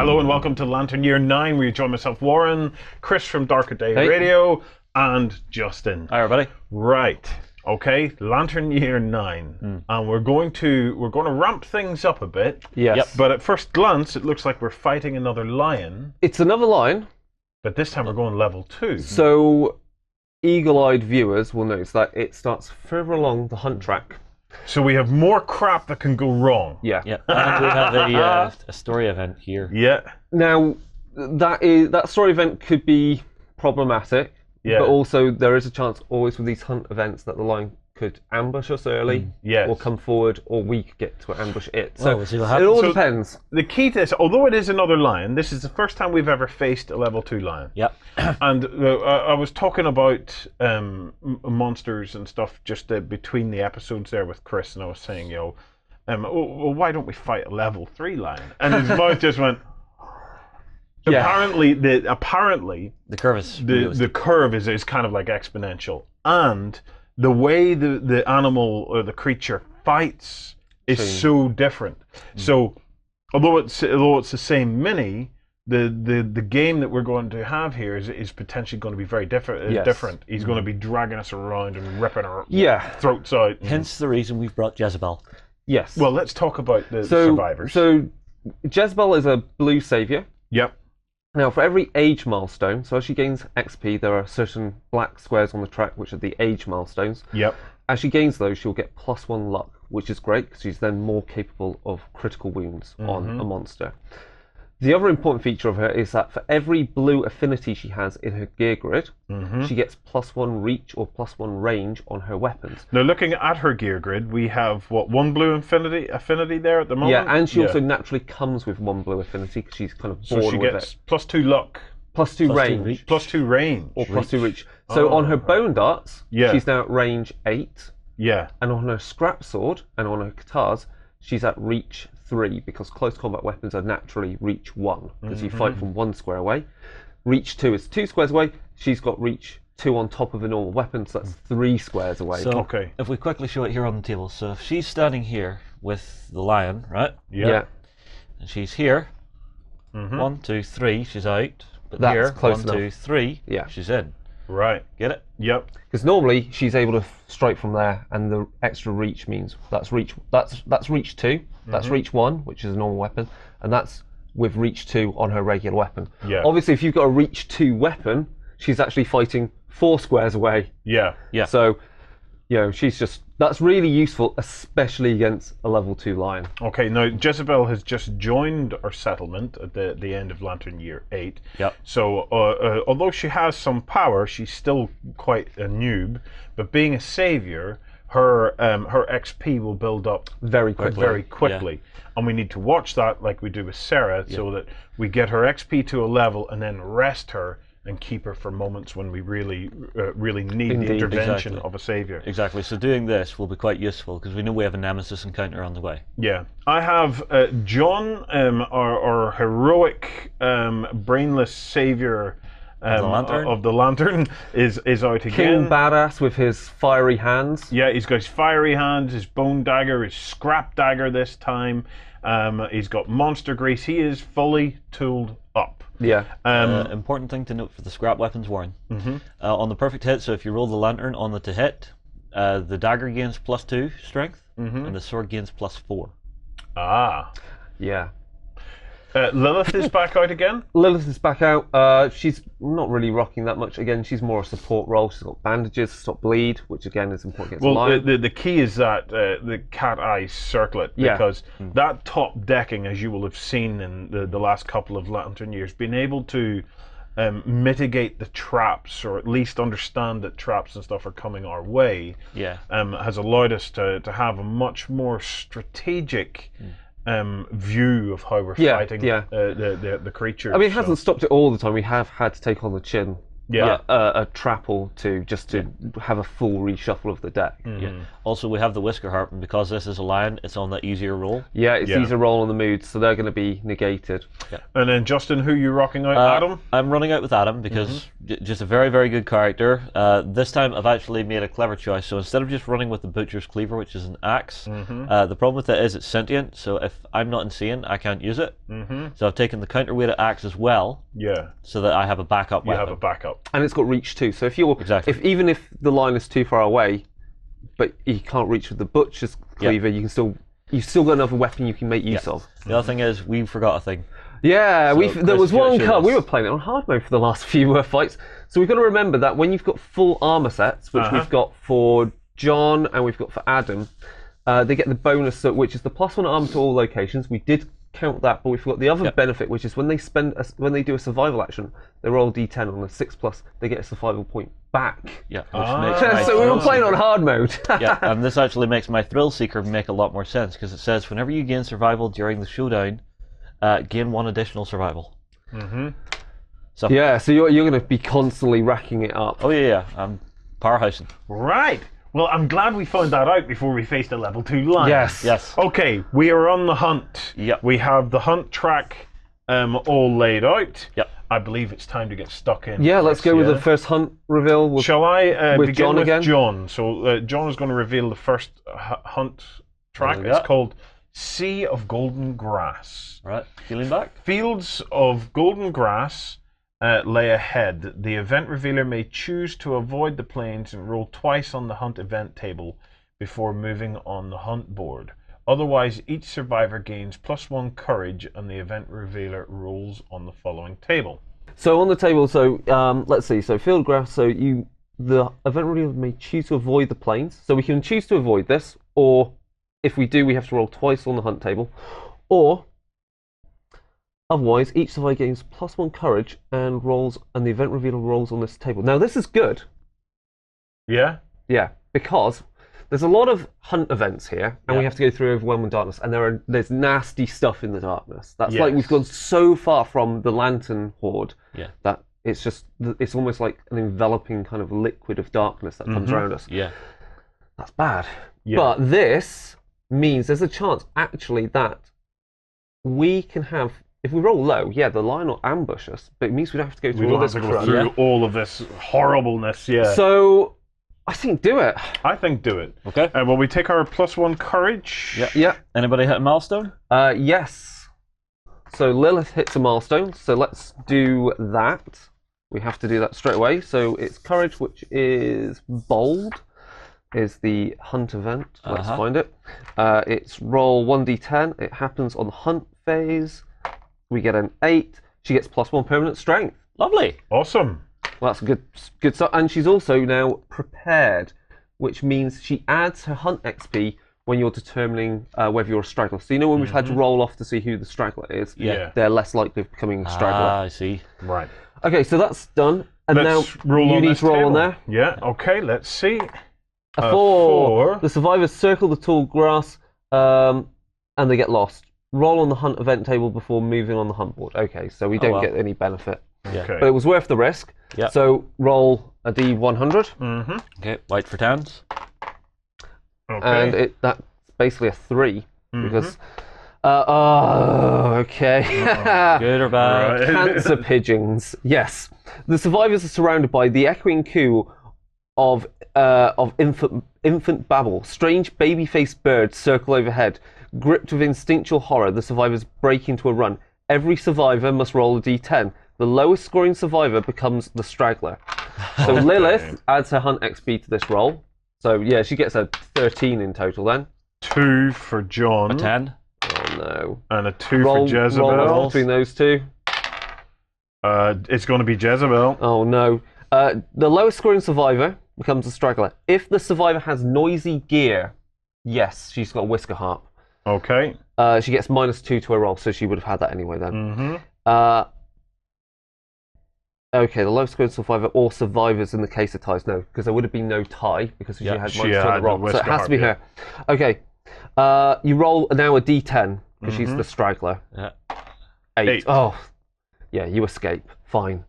Hello and welcome to Lantern Year 9, where you join myself, Warren, Chris from Darker Day Radio, and Justin. Hi, everybody. Right. Okay, Lantern Year 9, and we're going to ramp things up a bit. Yes. Yep. But at first glance, it looks like we're fighting another lion. It's another lion. But this time we're going level 2. So, eagle-eyed viewers will notice that it starts further along the hunt track. So we have more crap that can go wrong. Yeah. Yeah, and we have a story event here. Yeah. Now, that story event could be problematic, Yeah. but also there is a chance always with these hunt events that the lion could ambush us early, Yes. or come forward, or we could get to ambush it. So we'll see what it happens. all So- depends. The key to this, although it is another lion, this is the first time we've ever faced a level 2 lion. Yep. And I was talking about monsters and stuff just between the episodes there with Chris, and I was saying, well, why don't we fight a level 3 lion? And his mouth just went. Yeah. Apparently, the The curve is the curve is kind of like exponential, and the way the animal or the creature fights is so different. So, although it's the same mini, the game that we're going to have here is potentially going to be very different. Yes. Different. He's going to be dragging us around and ripping our throats out. hence the reason we've brought Jezebel. Yes. Well, let's talk about the survivors. So, Jezebel is a blue savior. Yep. Now, for every age milestone, so as she gains XP, there are certain black squares on the track which are the age milestones. Yep. As she gains those, she'll get +1 luck, which is great because she's then more capable of critical wounds on a monster. The other important feature of her is that for every blue affinity she has in her gear grid, she gets +1 reach or +1 range on her weapons. Now, looking at her gear grid, we have one blue affinity there at the moment. Yeah, and she also naturally comes with 1 blue affinity because she's kind of born so she with gets it. +2 luck, +2 +2 range. reach. +2 range. Or +2 reach. So on her bone darts, she's now at range 8. Yeah. And on her scrap sword and on her katars, she's at reach 3 because close combat weapons are naturally reach 1 because you fight from 1 square away. Reach 2 is 2 squares away. She's got reach 2 on top of a normal weapon, so that's 3 squares away. So, Okay. if we quickly show it here on the table. So, if she's standing here with the lion, right? yeah. And she's here. 1, 2, 3, she's out. But That's here, close 1, 2, enough. 3, Yeah. she's in. Right. Get it? Yep. Because normally she's able to strike from there, and the extra reach means that's reach. That's reach 2. That's reach 1, which is a normal weapon, and that's with reach 2 on her regular weapon. Yeah. Obviously, if you've got a reach 2 weapon, she's actually fighting 4 squares away. Yeah. Yeah. So, that's really useful, especially against a level 2 lion. Okay. Now Jezebel has just joined our settlement at the end of Lantern Year 8. Yep. So although she has some power, she's still quite a noob. But being a savior, her XP will build up Very quickly. very quickly, and we need to watch that like we do with Sarah, so that we get her XP to a level and then rest her and keep her for moments when we really need the intervention Exactly. of a savior. Exactly. So, doing this will be quite useful because we know we have a nemesis encounter on the way. Yeah, I have John, our heroic brainless savior of the lantern, is out again. King badass with his fiery hands. Yeah, he's got his fiery hands, his bone dagger, his scrap dagger this time. He's got monster grease. He is fully tooled up. Yeah. Important thing to note for the scrap weapons, Warren. On the perfect hit, so if you roll the lantern on the to hit, the dagger gains +2 strength, and the sword gains +4. Ah. Yeah. Lilith is back out again. Lilith is back out. She's not really rocking that much. Again, she's more a support role. She's got bandages to stop bleed, which again is important against lion. The key is that the cat eye circlet, because that top decking, as you will have seen in the last couple of Lantern Years, being able to mitigate the traps, or at least understand that traps and stuff are coming our way, has allowed us to have a much more strategic view of how we're fighting the creatures. I mean, it hasn't stopped it all the time. We have had to take on the chin a trap or two just to have a full reshuffle of the deck. Yeah. Also, we have the Whisker Harp, and because this is a lion, it's on that easier roll. Yeah, it's easier roll on the moods, so they're going to be negated. Yeah. And then Justin, who you rocking out? Adam? I'm running out with Adam because just a very, very good character. This time I've actually made a clever choice. So instead of just running with the Butcher's Cleaver, which is an axe, the problem with it is it's sentient. So if I'm not insane, I can't use it. So I've taken the counterweight axe as well. Yeah. So that I have a backup weapon. You have a backup. And it's got reach too. So if you're even if the line is too far away, but you can't reach with the Butcher's Cleaver, you've still got another weapon you can make use of. The other thing is we forgot a thing. Yeah, So there was one Chris card. We were playing it on hard mode for the last few fights. So we've got to remember that when you've got full armor sets, which we've got for John and we've got for Adam, they get the bonus, which is the +1 armor to all locations. We did count that, but we forgot the other benefit, which is when they do a survival action, they roll a d10 on a 6+, they get a survival point back. Yeah, which makes so we were playing on hard mode. Yeah, and this actually makes my Thrill Seeker make a lot more sense because it says whenever you gain survival during the showdown, gain 1 additional survival. So yeah, so you're going to be constantly racking it up. Oh yeah, I'm powerhousing. Right. Well, I'm glad we found that out before we faced a level 2 lion. Yes. Okay, we are on the hunt. Yep. We have the hunt track all laid out. Yep. I believe it's time to get stuck in. Yeah, let's go with the first hunt reveal. Shall I with begin John with again? John? So John is going to reveal the first hunt track. It's called Sea of Golden Grass. Right, feeling back. Fields of golden grass lay ahead. The event revealer may choose to avoid the plains and roll twice on the hunt event table before moving on the hunt board. Otherwise, each survivor gains +1 courage and the event revealer rolls on the following table. So on the table, so let's see, so field grass, so the event revealer may choose to avoid the plains. So we can choose to avoid this, or if we do, we have to roll twice on the hunt table. Or otherwise, each survivor gains +1 courage and the event revealer rolls on this table. Now this is good. Yeah? Yeah, because there's a lot of hunt events here, and we have to go through Overwhelming Darkness, and there's nasty stuff in the darkness. That's like we've gone so far from the Lantern Horde that it's almost like an enveloping kind of liquid of darkness that comes around us. Yeah. That's bad. Yeah. But this means there's a chance actually that we can have, if we roll low, the lion will ambush us, but it means we don't have to go through all this through all of this horribleness. So I think do it. I think do it. Okay. Well, we take our +1 courage. Yeah. Anybody hit a milestone? Yes. So Lilith hits a milestone, so let's do that. We have to do that straight away. So it's courage, which is bold, is the hunt event. Let's find it. It's roll 1d10. It happens on the hunt phase. We get an 8. She gets +1 permanent strength. Lovely. Awesome. Well, that's good stuff. And she's also now prepared, which means she adds her hunt XP when you're determining whether you're a straggler. So you know when we've had to roll off to see who the straggler is, they're less likely of becoming a straggler. I see. Right. Okay, so that's done. And let's now roll you need to roll table. on there. Yeah, okay, let's see. A 4. The survivors circle the tall grass and they get lost. Roll on the hunt event table before moving on the hunt board. Okay, so we don't get any benefit. Yeah. Okay. But it was worth the risk. Yeah. So roll a D100. Okay, white for tans. Okay. And that's basically a 3 because. Okay. Good or bad? Right. Cancer pigeons. Yes. The survivors are surrounded by the echoing coo of infant babble. Strange baby-faced birds circle overhead. Gripped with instinctual horror, the survivors break into a run. Every survivor must roll a d10. The lowest scoring survivor becomes the straggler. So Lilith adds her hunt XP to this roll. So yeah, she gets a 13 in total then. 2 for John. A 10. Oh no. And a 2 for Jezebel. Roll between those two. It's going to be Jezebel. Oh no. The lowest scoring survivor becomes a straggler. If the survivor has noisy gear, yes, she's got a whisker harp. Okay. She gets -2 to her roll, so she would have had that anyway then. Okay, the lowest scoring survivor or survivors in the case of ties, no, because there would have been no tie because she had -2 on the roll, so it has to be her. Okay, you roll now a d10 because she's the straggler. Yeah. 8. Oh, yeah, you escape. Fine.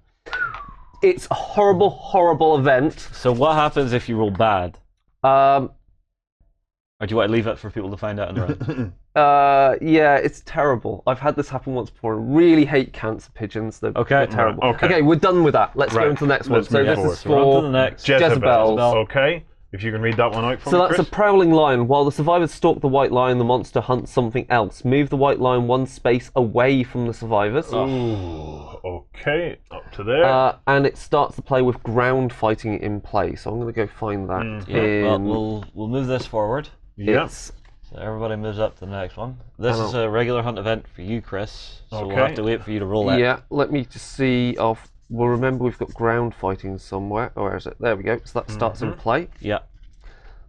It's a horrible, horrible event. So what happens if you roll bad? Or do you want to leave it for people to find out on their own? Yeah, it's terrible. I've had this happen once before. I really hate cancer pigeons. They're terrible. Right, okay. We're done with that. Let's go into the next one. So this is for the next. Jezebel. Okay. If you can read that one out for me, So that's Chris. a prowling lion. While the survivors stalk the white lion, the monster hunts something else. Move the white lion one space away from the survivors. Ooh, okay. Up to there. And it starts to play with ground fighting in play. So I'm going to go find that. Well, we'll move this forward. Yes. So everybody moves up to the next one. This is a regular hunt event for you, Chris. So we'll have to wait for you to roll it. Yeah, let me just see. Well, remember we've got ground fighting somewhere. Where is it? There we go. So that starts in play. Yeah.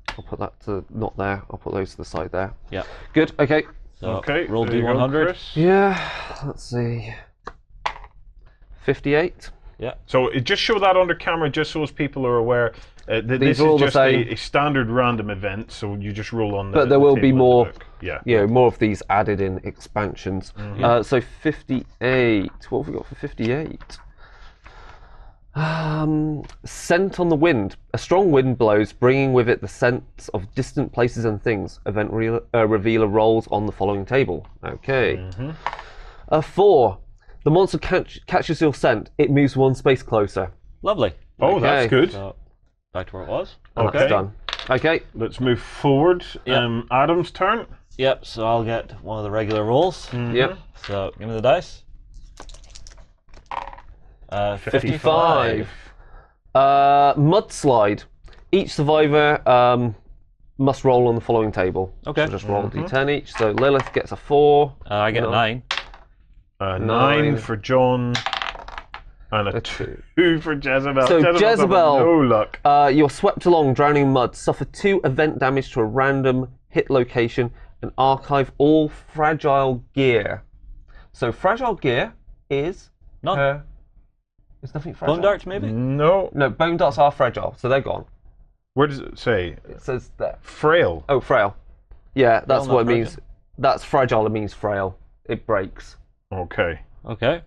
I'll put that to not there. I'll put those to the side there. Yeah. Good. Okay. So roll D100. Yeah. Let's see. 58. Yeah. So just show that under camera, just so as people are aware. This is just a standard random event, so you just roll on. But there will be more. Yeah. You know, more of these added in expansions. So 58. What have we got for 58? Scent on the wind. A strong wind blows, bringing with it the scents of distant places and things. Event revealer rolls on the following table. Okay. 4. The monster catches your scent. It moves one space closer. Lovely. Oh, that's good. So back to where it was. And that's done. Okay. Let's move forward. Yep. Adam's turn. Yep. So I'll get one of the regular rolls. Yep. So give me the dice. 55. Mudslide. Each survivor must roll on the following table. Okay. So just roll a d10 each. So Lilith gets a 4. I get a 9. 9 for John. And a 2 for Jezebel. So Jezebel, no luck. You're swept along, drowning in mud. Suffer 2 event damage to a random hit location and archive all fragile gear. So fragile gear is None. It's nothing fragile. Bone darts, maybe? No. No, bone darts are fragile, so they're gone. Where does it say? It says there. Frail. Oh, frail. Yeah, that's Frail, what it not means. That's fragile. It means frail. It breaks. Okay. Okay.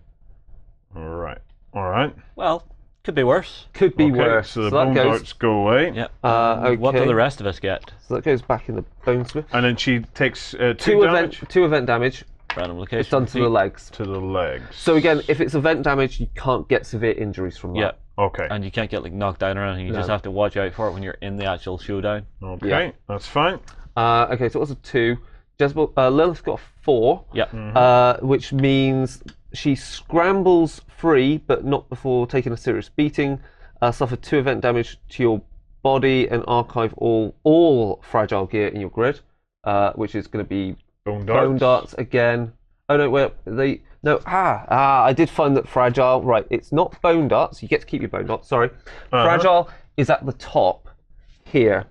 All right. All right. Well, could be worse. Could be worse. So the that bone goes. darts go away. Yeah. Okay. What do the rest of us get? So that goes back in the bone smith. And then she takes 2 damage. 2 event damage. Random location. It's done to the legs. To the legs. So again, if it's event damage, you can't get severe injuries from that. Yeah. Okay. And you can't get like knocked down or anything. You just have to watch out for it when you're in the actual showdown. Okay. Yeah. That's fine. Okay, so it was a 2. Jezebel, Lilith got a 4. Yeah. Which means she scrambles free, but not before taking a serious beating. Suffer 2 event damage to your body and archive all fragile gear in your grid, which is going to be Bone darts. bone darts again. Oh no, wait, I did find that fragile. Right, it's not bone darts. You get to keep your bone darts. Sorry, fragile is at the top here.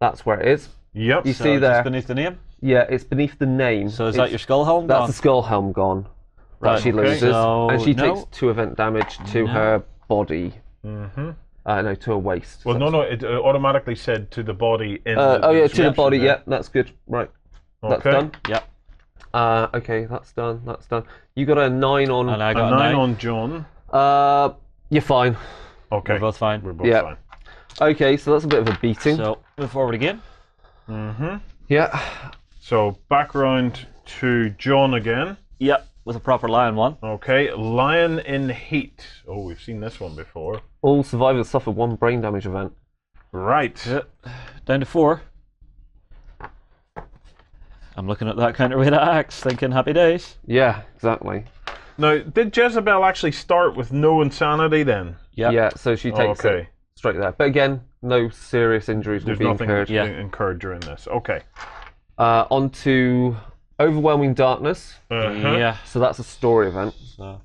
That's where it is. Yep. You see there? Just beneath the name. Yeah, it's beneath the name. So is that your skull helm? That's gone? the skull helm gone. Right. She loses, So, and she no. takes 2 event damage to her body. Mm-hmm. No, to her waist. Well, no. It automatically said to the body. In Oh yeah, to the description body. there. Yeah, that's good. Right, that's Okay. done. Yep. Okay, that's done. That's done. You got a 9 on. And I A got 9 on John. You're fine. Okay. We're both fine. We're both Yeah. fine. Okay, so that's a bit of a beating. So move forward again. Mm-hmm. Yeah. So back round to John again. Yep. With a proper lion one. Okay. Lion in heat. Oh, we've seen this one before. All survivors suffer 1 brain damage event. Right. Yep. Down to 4. I'm looking at that counterweight axe, thinking happy days. Yeah, exactly. Now, did Jezebel actually start with no insanity then? Yep. Yeah, so she takes it straight there. But again, no serious injuries will There's be nothing incurred. incurred during this. Okay. On to Overwhelming Darkness. Yeah. So that's a story event. So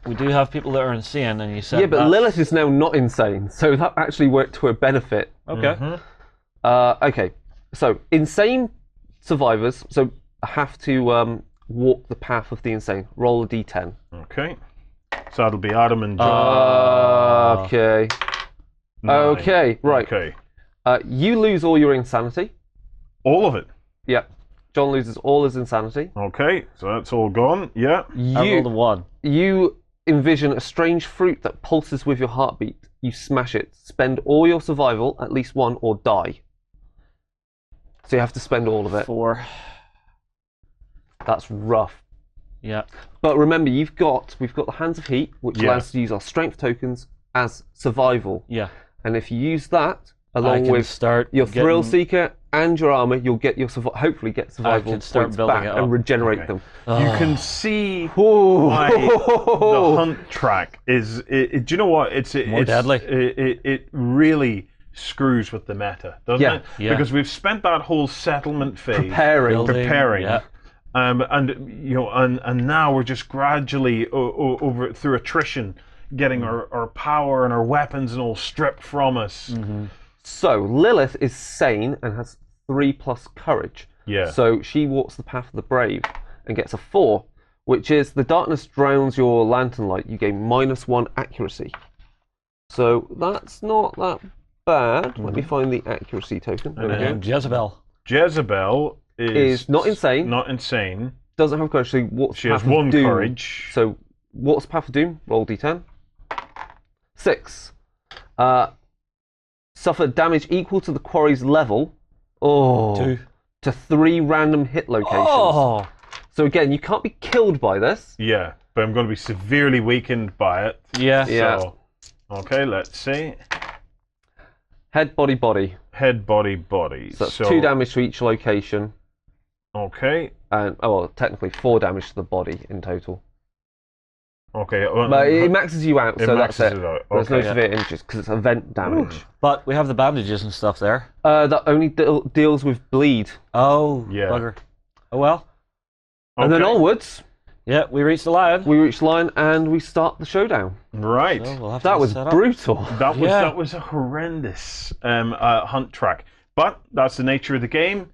we do have people that are insane, and you said Yeah, but that's- Lilith is now not insane, so that actually worked to her benefit. Okay. Okay, so insane survivors have to walk the path of the insane. Roll a d10. Okay. So that'll be Adam and John. Okay. 9. Okay, right. Okay. You lose all your insanity. All of it. Yeah. John loses all his insanity. Okay. So that's all gone. Yeah. I rolled a 1. You envision a strange fruit that pulses with your heartbeat. You smash it. Spend all your survival, at least one, or die. So you have to spend all of it. 4. That's rough. Yeah. But remember, we've got the Hands of Heat, which allows us to use our strength tokens as survival. Yeah. And if you use that along with your Thrill Seeker and your armor, you'll get your hopefully get survival points back and regenerate them. You can see why the hunt track is. Do you know what? It's deadly. It really screws with the meta, doesn't it? Yeah. Because we've spent that whole settlement phase preparing. Yeah. And now we're just gradually over through attrition getting our power and our weapons and all stripped from us. Mm-hmm. So Lilith is sane and has 3+ courage. Yeah. So she walks the path of the brave and gets a 4, which is the darkness drowns your lantern light. You gain -1 accuracy. So that's not that bad. Let me find the accuracy token. There we go. Jezebel is not insane. Not insane. Doesn't have courage. So what's she has 1 courage. So what's Path of Doom? Roll d10. 6. Suffer damage equal to the quarry's level. 2. To 3 random hit locations. So again, you can't be killed by this. Yeah, but I'm going to be severely weakened by it. Yeah. So, okay, let's see. Head, body, body. Head, body, body. So that's 2 damage to each location. Okay. And technically 4 damage to the body in total. Okay. But it maxes you out, so that's it. There's no severe injuries because it's event damage. But we have the bandages and stuff there. That only deals with bleed. Oh, yeah. Bugger. Oh well. And then onwards. Yeah, we reached the lion. We reach the lion and we start the showdown. Right. So we'll have that was brutal. That was a horrendous hunt track. But that's the nature of the game.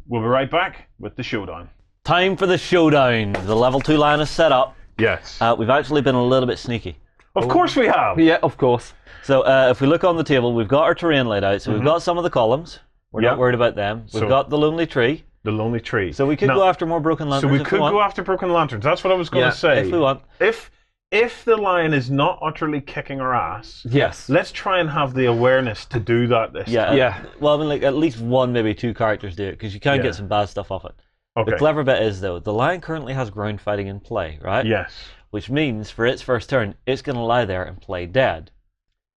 We'll be right back with the showdown. Time for the showdown. The level 2 lion is set up. Yes. We've actually been a little bit sneaky. Of course we have. Yeah, of course. So if we look on the table, we've got our terrain laid out. So we've got some of the columns. We're not worried about them. We've got the lonely tree. The lonely tree. So we could go after more broken lanterns. So we could go after broken lanterns. That's what I was going to say. If we want. If the lion is not utterly kicking our ass, yes, let's try and have the awareness to do that this time. Yeah. Well, I mean, like at least 1, maybe 2 characters do it because you can get some bad stuff off it. Okay. The clever bit is though, the lion currently has ground fighting in play, right? Yes. Which means for its first turn, it's going to lie there and play dead.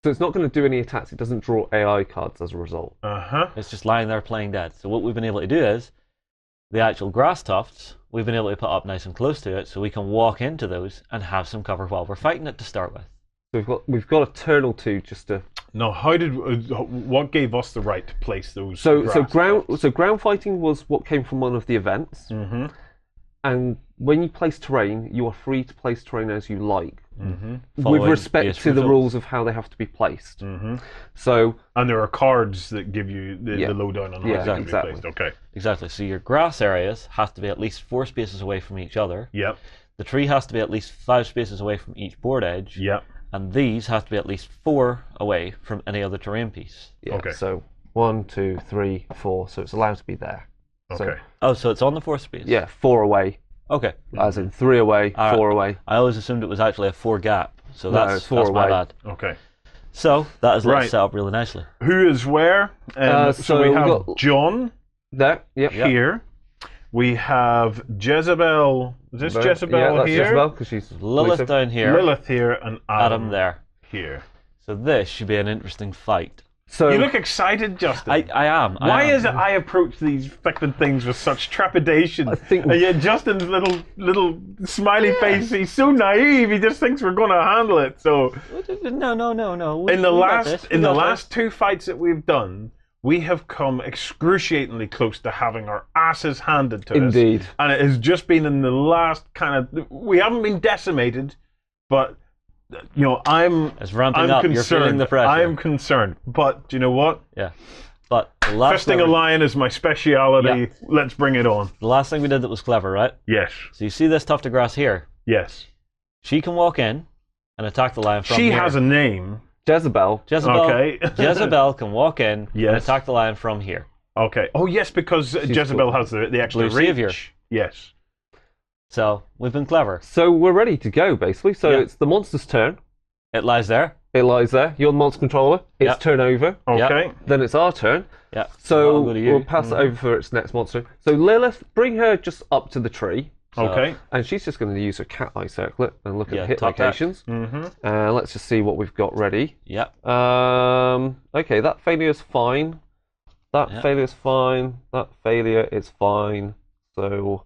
So it's not going to do any attacks. It doesn't draw AI cards as a result. It's just lying there playing dead. So what we've been able to do is the actual grass tufts, we've been able to put up nice and close to it so we can walk into those and have some cover while we're fighting it to start with. So we've got a turn or two just to. No, what gave us the right to place those? So ground fighting was what came from one of the events. Mm-hmm. And when you place terrain, you are free to place terrain as you like, with respect to the rules of how they have to be placed. So, and there are cards that give you the lowdown on how they can be placed. Okay. Exactly. So your grass areas have to be at least 4 spaces away from each other. Yep. The tree has to be at least 5 spaces away from each board edge. Yep. And these have to be at least 4 away from any other terrain piece. Yeah. Okay. So 1, 2, 3, 4. So it's allowed to be there. Okay. So it's on the 4th space? Yeah, 4 away. Okay. As in 3 away, 4 away. I always assumed it was actually a 4 gap. So that's 4 away. My bad. Okay. So that is set up really nicely. Who is where? So we have John there. Yep. Here. We have Jezebel. Is this Jezebel yeah, that's here? Jezebel, because she's Lilith down here. Lilith here and Adam there. Here. So this should be an interesting fight. So you look excited, Justin. I am. Why is it I approach these fucking things with such trepidation? And yet Justin's little smiley face, he's so naive. He just thinks we're going to handle it. So no. In the last 2 fights that we've done, we have come excruciatingly close to having our asses handed to us. Indeed. And it has just been in the last we haven't been decimated, but it's ramping up. concerned. You're feeling the pressure. I am concerned, but do you know what? Yeah. But the last fisting a lion is my speciality. Yeah. Let's bring it on. The last thing we did that was clever, right? Yes. So you see this tuft of grass here? Yes. She can walk in and attack the lion from here. She has a name. Jezebel. Okay. Jezebel can walk in and attack the lion from here. Okay. Oh yes, because Jezebel has the extra Blue reach. Savior. Yes. So we've been clever. So we're ready to go, basically. So it's the monster's turn. It lies there. It lies there. You're the monster controller. It's turn over. Okay. Then it's our turn. Yeah. So we'll pass it over for its next monster. So Lilith, bring her just up to the tree. Okay. And she's just going to use her cat eye circlet and look at the hit top locations. Let's just see what we've got ready. Yep. Okay, that failure's fine. That failure's fine. That failure is fine. So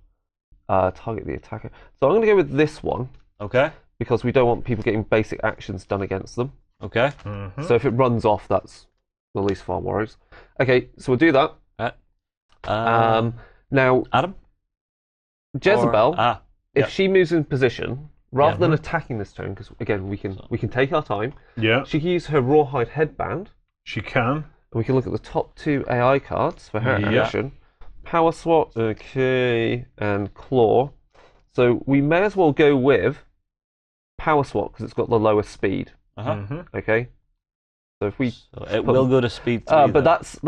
target the attacker. So I'm going to go with this one. Okay. Because we don't want people getting basic actions done against them. Okay. So if it runs off, that's the least of our worries. Okay, so we'll do that. Now, Adam? Jezebel, if she moves in position, rather than attacking this turn, because again we can take our time. Yeah. She can use her rawhide headband. She can. And we can look at the top 2 AI cards for her action. Power swap, okay, and claw. So we may as well go with power swap because it's got the lowest speed. Okay. So if we it will go to speed 3. but that's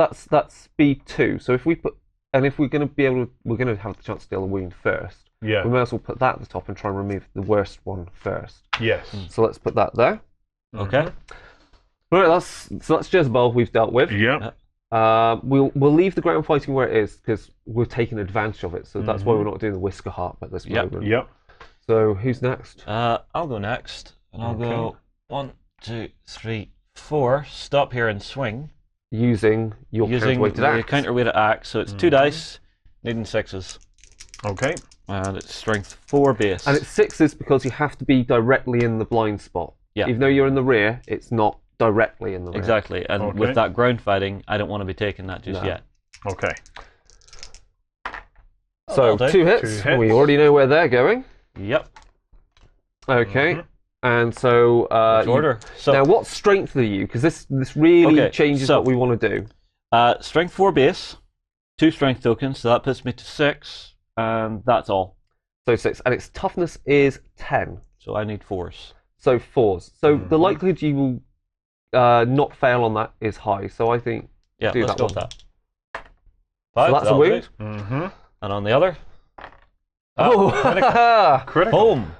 speed 2. So if we put if we're going to be able to, we're going to have the chance to deal a wound first. Yeah. We may as well put that at the top and try and remove the worst one first. Yes. So let's put that there. Okay. Right. That's Jezebel we've dealt with. Yeah. We'll leave the ground fighting where it is because we're taking advantage of it. So that's why we're not doing the Whisker Harp at this moment. Yep. So who's next? I'll go next, and I'll go 1, 2, 3, 4. Stop here and swing. Using your counterweighted axe. Counterweighted axe. So it's 2 dice, needing 6s. Okay. And it's strength 4 base. And it's 6s because you have to be directly in the blind spot. Yeah. Even though you're in the rear, it's not directly in the rear. Exactly. And with that ground fighting, I don't want to be taking that just yet. Okay. So 2 hits. We already know where they're going. Yep. Okay. And so order. So now what strength are you? Because this really changes what we want to do. Strength 4 base, 2 strength tokens, so that puts me to 6, and that's all. So 6, and its toughness is 10. So I need 4s. So 4s. So the likelihood you will not fail on that is high. So I think let's go with that. 5. So that's a wound. And on the other. Critical. Boom.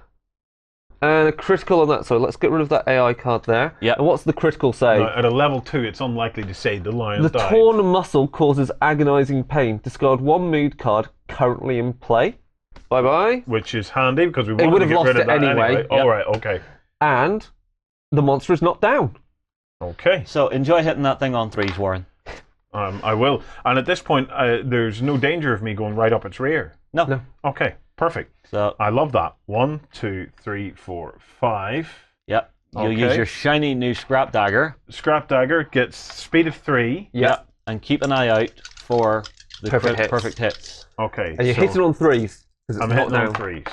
And a critical on that, so let's get rid of that AI card there. Yeah. And what's the critical say? No, at a level 2, it's unlikely to say the lion's died. The torn muscle causes agonizing pain. Discard 1 mood card currently in play. Bye-bye. Which is handy because we would want to have get lost rid of it that anyway. anyway. All right, okay. And the monster is not down. Okay. So enjoy hitting that thing on 3s, Warren. I will. And at this point, there's no danger of me going right up its rear. No. Okay, perfect. So I love that. 1, 2, 3, 4, 5. Yep. You'll use your shiny new scrap dagger. Scrap dagger gets speed of 3. Yep. And keep an eye out for the perfect hits. Okay. And you're hitting on 3s. I'm hitting on 3s.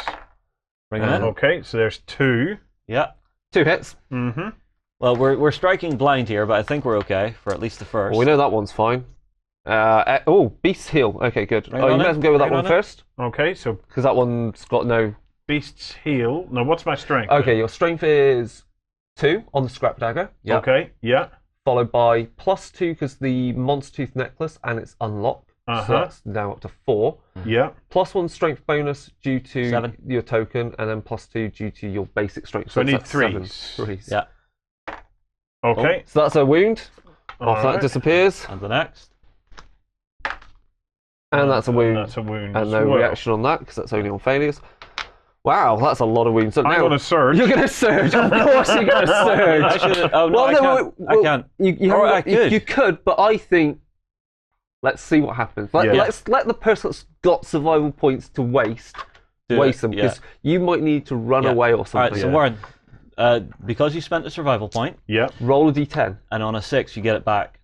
Bring them in. Okay, so there's 2. Yeah. 2 hits. Well, we're striking blind here, but I think we're okay for at least the first. Well, we know that one's fine. Beast's Heal. Okay, good. You might as well go with that one first. Okay, so because that one's got no Beast's Heal. Now, what's my strength? Okay, your strength is 2 on the scrap dagger. Yep. Okay, yeah. Followed by +2 because the monster tooth necklace and it's unlocked. So that's now up to 4. Yeah. +1 strength bonus due to 7. your token, and then +2 due to your basic strength. So I need that's 3s. 3s. Yeah. Okay. So that's a wound. Off that disappears. And the next. And that's a wound. That's a wound. And no reaction on that because that's only on failures. Wow, that's a lot of wounds. So I'm going to surge. You're going to surge. Of course you're going to surge. I can't. You could, but I think let's see what happens. Let's let the person that's got survival points to waste them because you might need to run away or something. All right, so Warren, because you spent a survival point, roll a d10, and on a 6 you get it back.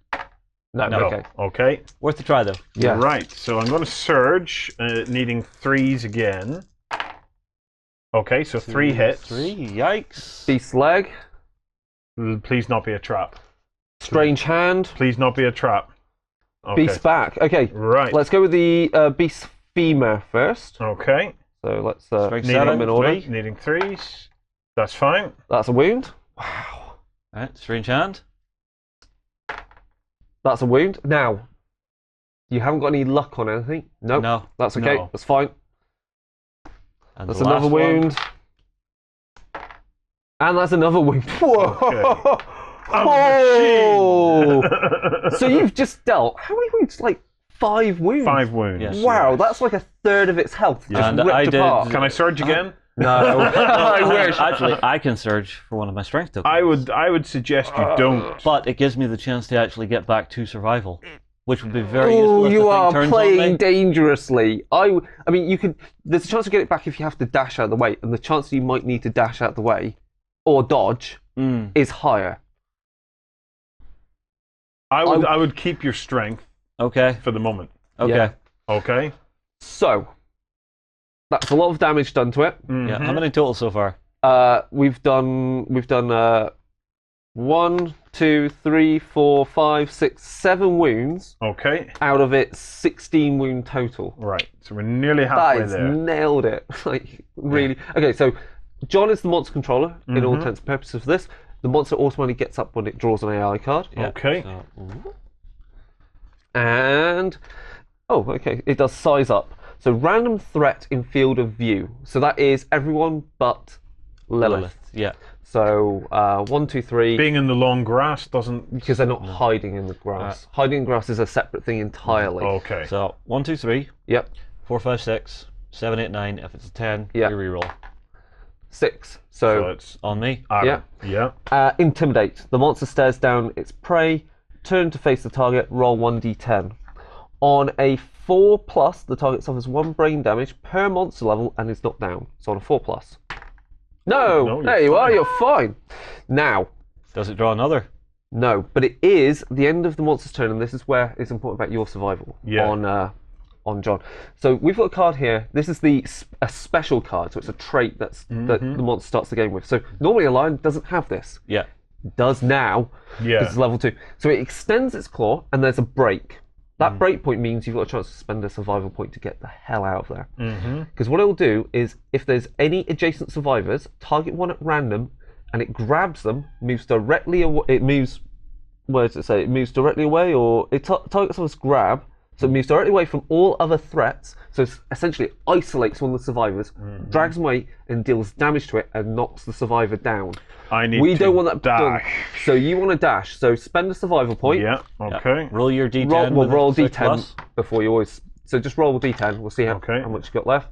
No. Okay. Worth a try though. Yeah. Right. So I'm going to surge, needing 3s again. Okay, so 3 hits. 3. Yikes. Beast leg. Please not be a trap. Strange hand. Please not be a trap. Okay. Beast back. Okay. Right. Let's go with the beast femur first. Okay. So let's needing them in order. Needing 3s. That's fine. That's a wound. Wow. Right. Strange hand. That's a wound. Now, you haven't got any luck on anything? Nope. No. That's okay. No. That's fine. And That's the another last one. wound. And that's another wound. Whoa! Oh! So you've just dealt how many wounds? Like 5 wounds. 5 wounds. Yes. Wow, yes. that's like a third of its health just And ripped I did- apart. Can I surge again? No, I wish. Actually, I can surge for one of my strength tokens. I would suggest you don't. But it gives me the chance to actually get back to survival, which would be very Oh, useful if you the thing are turns on playing me. dangerously. I mean, you could. There's a chance to get it back if you have to dash out of the way, and the chance you might need to dash out of the way or dodge is higher. I would keep your strength Okay. for the moment. Okay. Yeah. Okay. So that's a lot of damage done to it. Yeah. How many total so far? We've done 1, 2, 3, 4, 5, 6, 7 wounds Okay. out of its 16 wound total. Right. So we're nearly That halfway is there. nailed it. Like really. Okay, so John is the monster controller in all intents and purposes of this. The monster automatically gets up when it draws an AI card. Yeah. Okay. So, And okay, it does size up. So random threat in field of view. So that is everyone but Lilith. Yeah. So 1, 2, 3. Being in the long grass doesn't. Because they're not hiding in the grass. Hiding in grass is a separate thing entirely. Okay. So 1, 2, 3, Yep. 4, 5, 6, 7, 8, 9. If it's a 10, Yeah. you reroll. 6. So So it's On me. Adam. Yeah. intimidate. The monster stares down its prey. Turn to face the target. Roll 1d10. On a 4+, the target suffers 1 brain damage per monster level and is knocked down. So on a 4+. No, No, there you're you are. fine. You're fine. Now, Does it draw another? no, but it is the end of the monster's turn, and this is where it's important about your survival. Yeah. On John. So we've got a card here. This is a special card, so it's a trait that the monster starts the game with. So normally a lion doesn't have this. Yeah. It does now. Yeah. Because it's level 2. So it extends its claw, and there's a break. That break point means you've got a chance to spend a survival point to get the hell out of there. Because what it will do is, if there's any adjacent survivors, target one at random, and it grabs them, moves directly away. It moves. Where does it say? It moves directly away, or it targets someone's grab, so it moves directly away from all other threats. So essentially, it isolates one of the survivors, drags them away, and deals damage to it, and knocks the survivor down. We don't want that done. dash. So you want to dash. So spend a survival point. Yeah. Okay. Roll your d10. Roll with a d10 6+. before you always. So just roll a d10. We'll see how much you got left.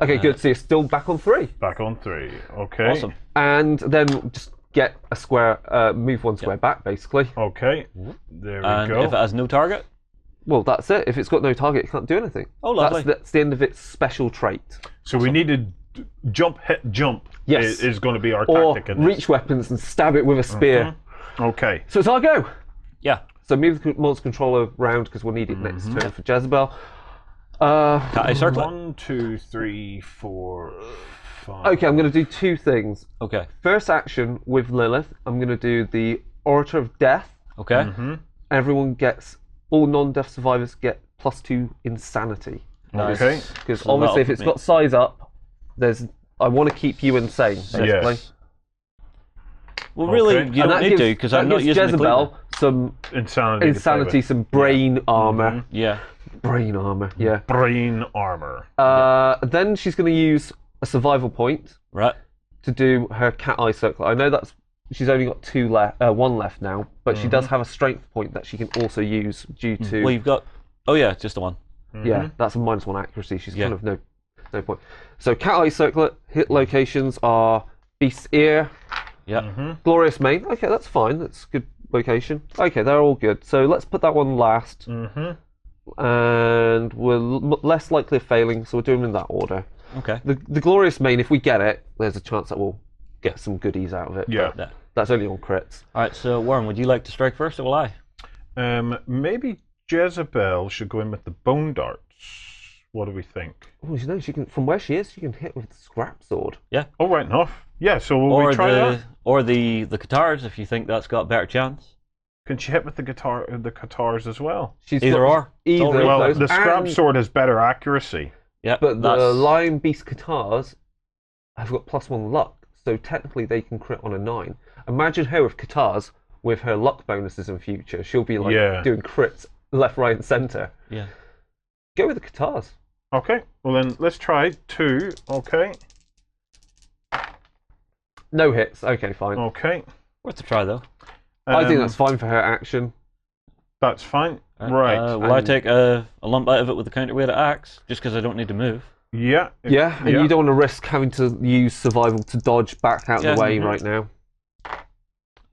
Okay, good. So you're still back on 3. Back on 3. Okay. Awesome. And then just get a square, move 1 square back, basically. Okay. There we And go. if it has no target? Well, that's it. If it's got no target, it can't do anything. Oh, lovely. That's the end of its special trait. So we need to jump, hit, jump. Yes. Is going to be our Or tactic. In this. reach weapons and stab it with a spear. Okay. So it's our go. Yeah. So move the monster controller round because we'll need it next turn for Jezebel. Cat eye circlet. 1, 2, 3, 4, 5. Okay, I'm going to do 2 things. Okay. First action with Lilith, I'm going to do the Orator of Death. Okay. Everyone gets, all non-death survivors get +2 insanity. Okay. Because So obviously, if that'll it's put got size up, I want to keep you insane, basically. Yes. Well, really, Okay. you And don't that need to gives- because that I'm not gives using Jezebel some Insanity. to play with. some brain armor. Yeah. Brain armor, yeah. Brain armor. Then she's going to use a survival point Right. to do her cat eye circle. I know she's only got 1 left now, but she does have a strength point that she can also use due to. Well, you've got. Oh yeah, just the one. Yeah, that's a -1 accuracy. She's Yeah. kind of no point. So cat eye circlet hit locations are Beast's Ear, Yeah. Glorious Mane. Okay, that's fine. That's a good location. Okay, they're all good. So let's put that one last. And we're less likely of failing, so we'll do them in that order. Okay. The Glorious Mane, if we get it, there's a chance that we'll get some goodies out of it. Yeah. But that's only on crits. All right. So Warren, would you like to strike first, or will I? Maybe Jezebel should go in with the bone darts. What do we think? Oh, you know, she can, from where she is, she can hit with the scrap sword. Yeah. Oh, right enough. Yeah. So will Or we try that? the guitars if you think that's got better chance. Can she hit with the guitars as well? She's Either got or. Either Totally. of Well, those. the scrap And- sword has better accuracy. Yeah. But that's, the Lion Beast Katars have got +1 luck, so technically they can crit on a 9. Imagine her with Katars with her luck bonuses in future. She'll be like Yeah. doing crits left, right, and centre. Yeah. Go with the Katars. Okay. Well then, let's try 2. Okay. No hits. Okay, fine. Okay. Worth a try though. I think that's fine for her action. That's fine. Right. Will I take a lump out of it with the counterweight axe, just because I don't need to move? Yeah. Yeah, and you don't want to risk having to use survival to dodge back out of the way right now.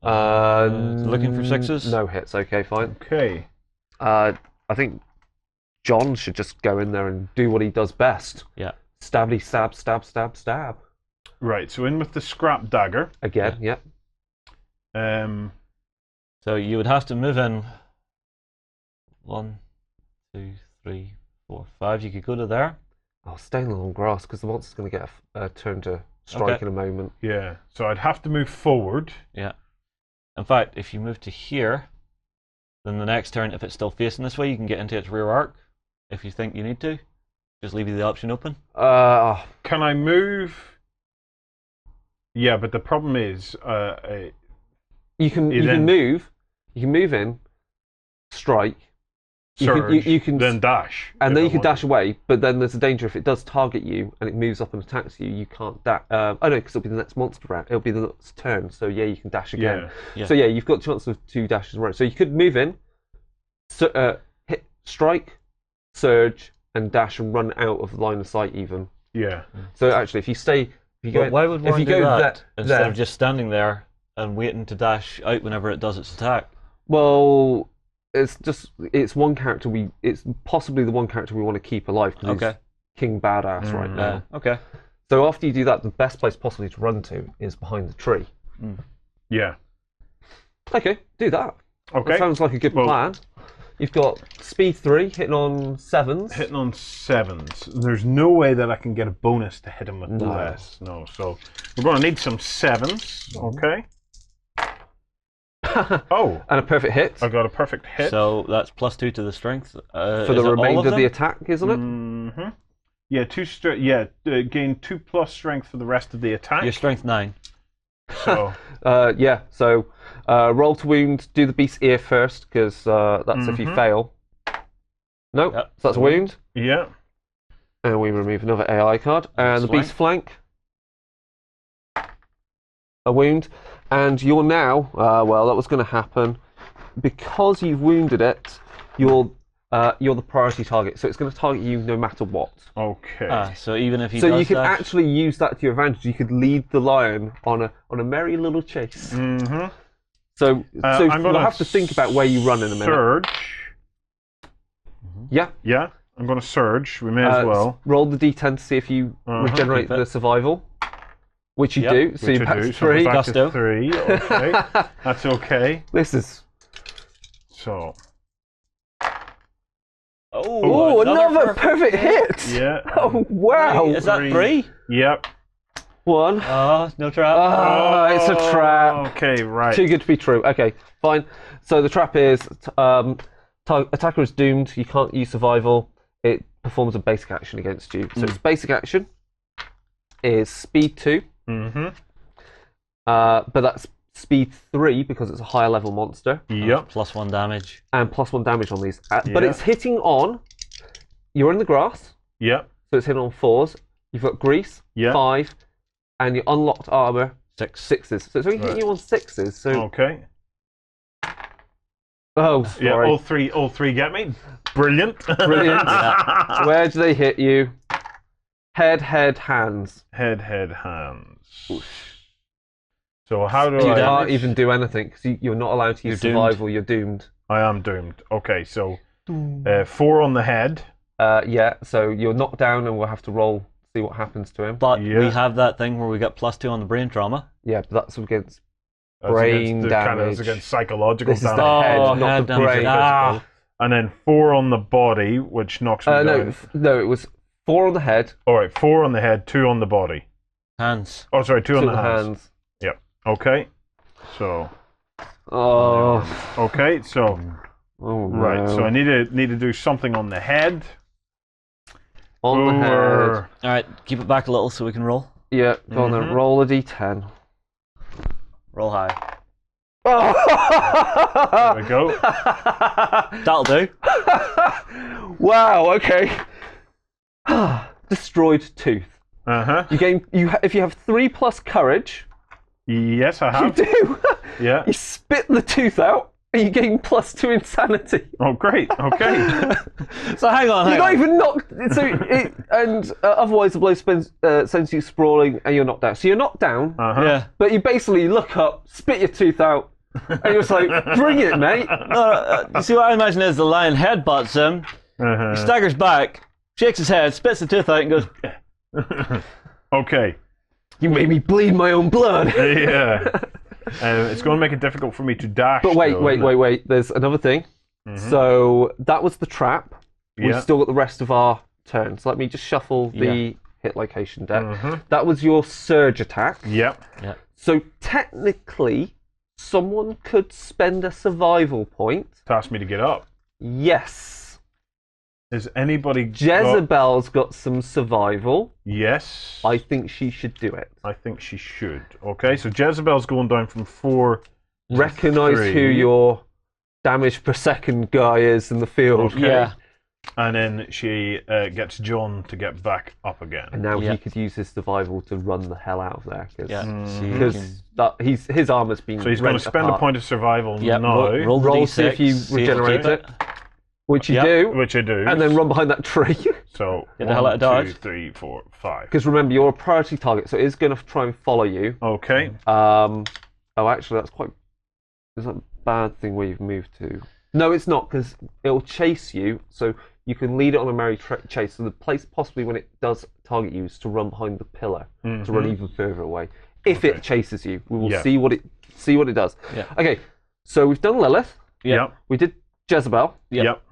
Looking for 6s? No hits. Okay, fine. Okay. I think John should just go in there and do what he does best. Yeah. Stabby, stab, stab, stab, stab. Right. So in with the scrap dagger. Again, yeah. So you would have to move in 1, 2, 3, 4, 5. You could go to there. I'll stay in the long grass because the monster's going to get a turn to strike in a moment. Yeah. So I'd have to move forward. Yeah. In fact, if you move to here, then the next turn, if it's still facing this way, you can get into its rear arc. If you think you need to, just leave you the option open. Can I move? Yeah, but the problem is, you can move. You can move in, strike. Surge, you can then dash, and then you can dash away. But then there's a danger if it does target you and it moves up and attacks you. You can't dash. Oh no, because it'll be the next monster round. It'll be the next turn. So yeah, you can dash again. Yeah. So yeah, you've got a chance of 2 dashes in a row. So you could move in, hit, strike, surge, and dash and run out of line of sight even. Yeah. So actually, if you stay, if you go, why would one do that instead there, of just standing there and waiting to dash out whenever it does its attack? Well, it's one character it's possibly the one character we want to keep alive because he's King Badass right now. Okay. So after you do that, the best place possibly to run to is behind the tree. Yeah. Okay, do that. Okay. That sounds like a good plan. You've got speed 3, hitting on 7s. Hitting on 7s. There's no way that I can get a bonus to hit him with less. No. So we're going to need some 7s. Okay. Oh. And a perfect hit. I got a perfect hit. So that's +2 to the strength. For the remainder of the attack, isn't it? Mm-hmm. Yeah, gain 2+ strength for the rest of the attack. Your strength 9. So. Yeah, so roll to wound, do the beast's ear first, because that's if you fail. No, so that's a wound. Yeah. And we remove another AI card. And the beast's flank. A wound. And you're now, well, that was going to happen. Because you've wounded it, you're the priority target. So it's going to target you no matter what. Okay. So even if he So does you could dash... actually use that to your advantage. You could lead the lion on a merry little chase. Mm-hmm. So we'll have to think about where you run in a minute. Surge. Yeah. Yeah, I'm going to surge. We may as well. Roll the d10 to see if you regenerate the survival. Which you do. So you back to 3. So back to 3. Okay. That's okay. This is... So... Oh, another perfect hit! Yeah. Oh, wow! Is that 3? Yep. 1. Oh, no trap. It's a trap. Okay, right. Too good to be true. Okay, fine. So the trap is attacker is doomed. You can't use survival. It performs a basic action against you. So its basic action is speed 2. Mm-hmm. But that's speed 3 because it's a higher level monster. Yep. +1 damage. And +1 damage on these. But it's hitting on... You're in the grass. Yep. So it's hitting on 4s. You've got grease. 5. And your unlocked armor. 6s. So it's only hitting you on 6s. So... Okay. Oh, sorry. Yeah, all three get me. Brilliant. Brilliant. Where do they hit you? Head, hands. Head, hands. Oof. So how do you I... can't even do anything because you're not allowed to use survival. You're doomed. I am doomed. Okay, so 4 on the head. Yeah, so you're knocked down and we'll have to roll, see what happens to him. But we have that thing where we get +2 on the brain trauma. Yeah, but that's against brain damage. That's against psychological this damage. Is the head, not the brain. And then 4 on the body, which knocks me down. No, it was 4 on the head. All right, 4 on the head, 2 on the body. Hands. Oh, sorry, 2 on the hands. Yep. Okay. So. Okay. So. Oh, no. Right. So I need to do something on the head. On the head. All right. Keep it back a little so we can roll. Yeah. Go on then. Roll a d10. Roll high. There we go. That'll do. Wow. Okay. Destroyed tooth. If you have 3+ courage. Yes, I have. You do. Yeah. You spit the tooth out, and you gain +2 insanity. Oh, great. Okay. So hang on. You're not even knocked. Otherwise, the blow sends you sprawling, and you're knocked down. So you're knocked down. Yeah. But you basically look up, spit your tooth out, and you're just like, "Bring it, mate." You see what I imagine is the lion headbutts him. He staggers back, shakes his head, spits the tooth out, and goes. Okay. You made me bleed my own blood. Yeah. It's going to make it difficult for me to dash. But wait. There's another thing. So that was the trap. We've still got the rest of our turns. Let me just shuffle the hit location deck. That was your surge attack. Yep. So technically, someone could spend a survival point to ask me to get up. Yes. Is anybody... Jezebel's got some survival. Yes. I think she should do it. I think she should. Okay, so Jezebel's going down from 4 to Recognise 3. who your damage per second guy is in the field. Okay. Yeah. And then she gets John to get back up again. And now he could use his survival to run the hell out of there. Because his armor's been So he's going to spend a point of survival now. Roll the D6, see if you regenerate it. Which you do. Which I do. And then run behind that tree. So get the hell out of dodge. 2, 3, 4, 5. Because remember, you're a priority target, so it is going to try and follow you. Okay. Oh, actually, is that a bad thing where you've moved to? No, it's not, because it'll chase you, so you can lead it on a merry chase. So the place possibly when it does target you is to run behind the pillar, to run even further away. If it chases you, we will see what it does. Yeah. Okay, so we've done Lilith. Yep. We did Jezebel. Yep.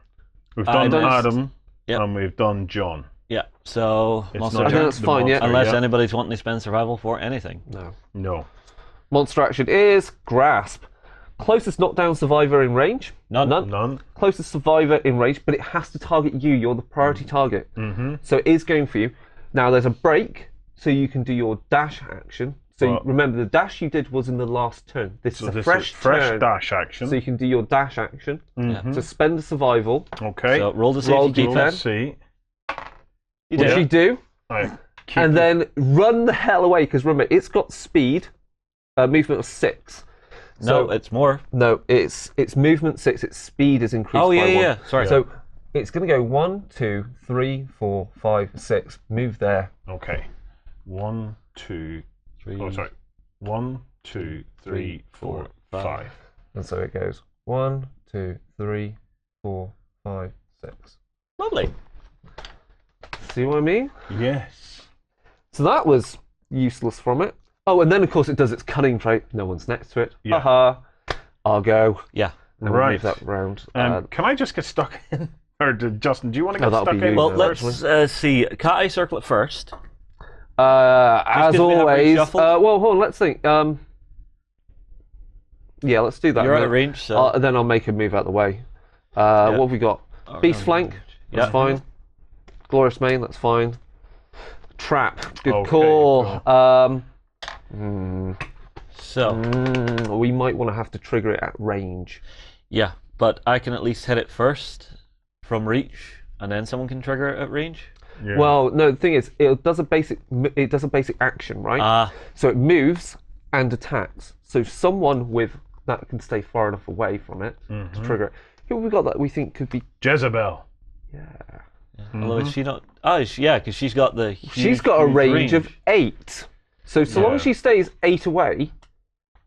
We've done Adam, and we've done John. Yeah, so... I think that's fine, yeah. Unless anybody's wanting to spend survival for anything. No. Monster action is Grasp. Closest knockdown survivor in range? None. Closest survivor in range, but it has to target you. You're the priority target. So it is going for you. Now, there's a break, so you can do your dash action. So remember, the dash you did was in the last turn. This is a fresh dash action. So you can do your dash action. So spend a survival. Okay. So roll to see if you keep it. See. What you do. And then run the hell away, because remember, it's got speed, movement of 6. No, it's more. No, it's movement 6. Its speed is increased by 1. Yeah. Sorry. So it's going to go 1, 2, 3, 4, 5, 6. Move there. Okay. 1, 2, 3. Oh, sorry. 1, 2, 3, 4, 5. And so it goes 1, 2, 3, 4, 5, 6. Lovely. See what I mean? Yes. So that was useless from it. Oh, and then of course it does its cunning trait. No one's next to it. Yeah. Haha. I'll go. Yeah. And we'll move that round. Can I just get stuck in? Or Justin, do you want to get that'll stuck be in? you. Well, let's see. Cat Eye Circle it first. As always. Well, hold on. Let's think. Yeah, let's do that. You're out of range, so... then I'll make a move out the way. What have we got? Beast flank. That's fine. Glorious Mane. That's fine. Trap. Good call. Cool. We might want to have to trigger it at range. Yeah, but I can at least hit it first from reach, and then someone can trigger it at range. Yeah. Well, no. The thing is, it does a basic action, right? So it moves and attacks. So someone with that can stay far enough away from it to trigger it. Who have we got that we think could be Jezebel? Yeah. Although is she not? Oh, yeah, because she's got the. She's got a range of 8. So long as she stays 8 away,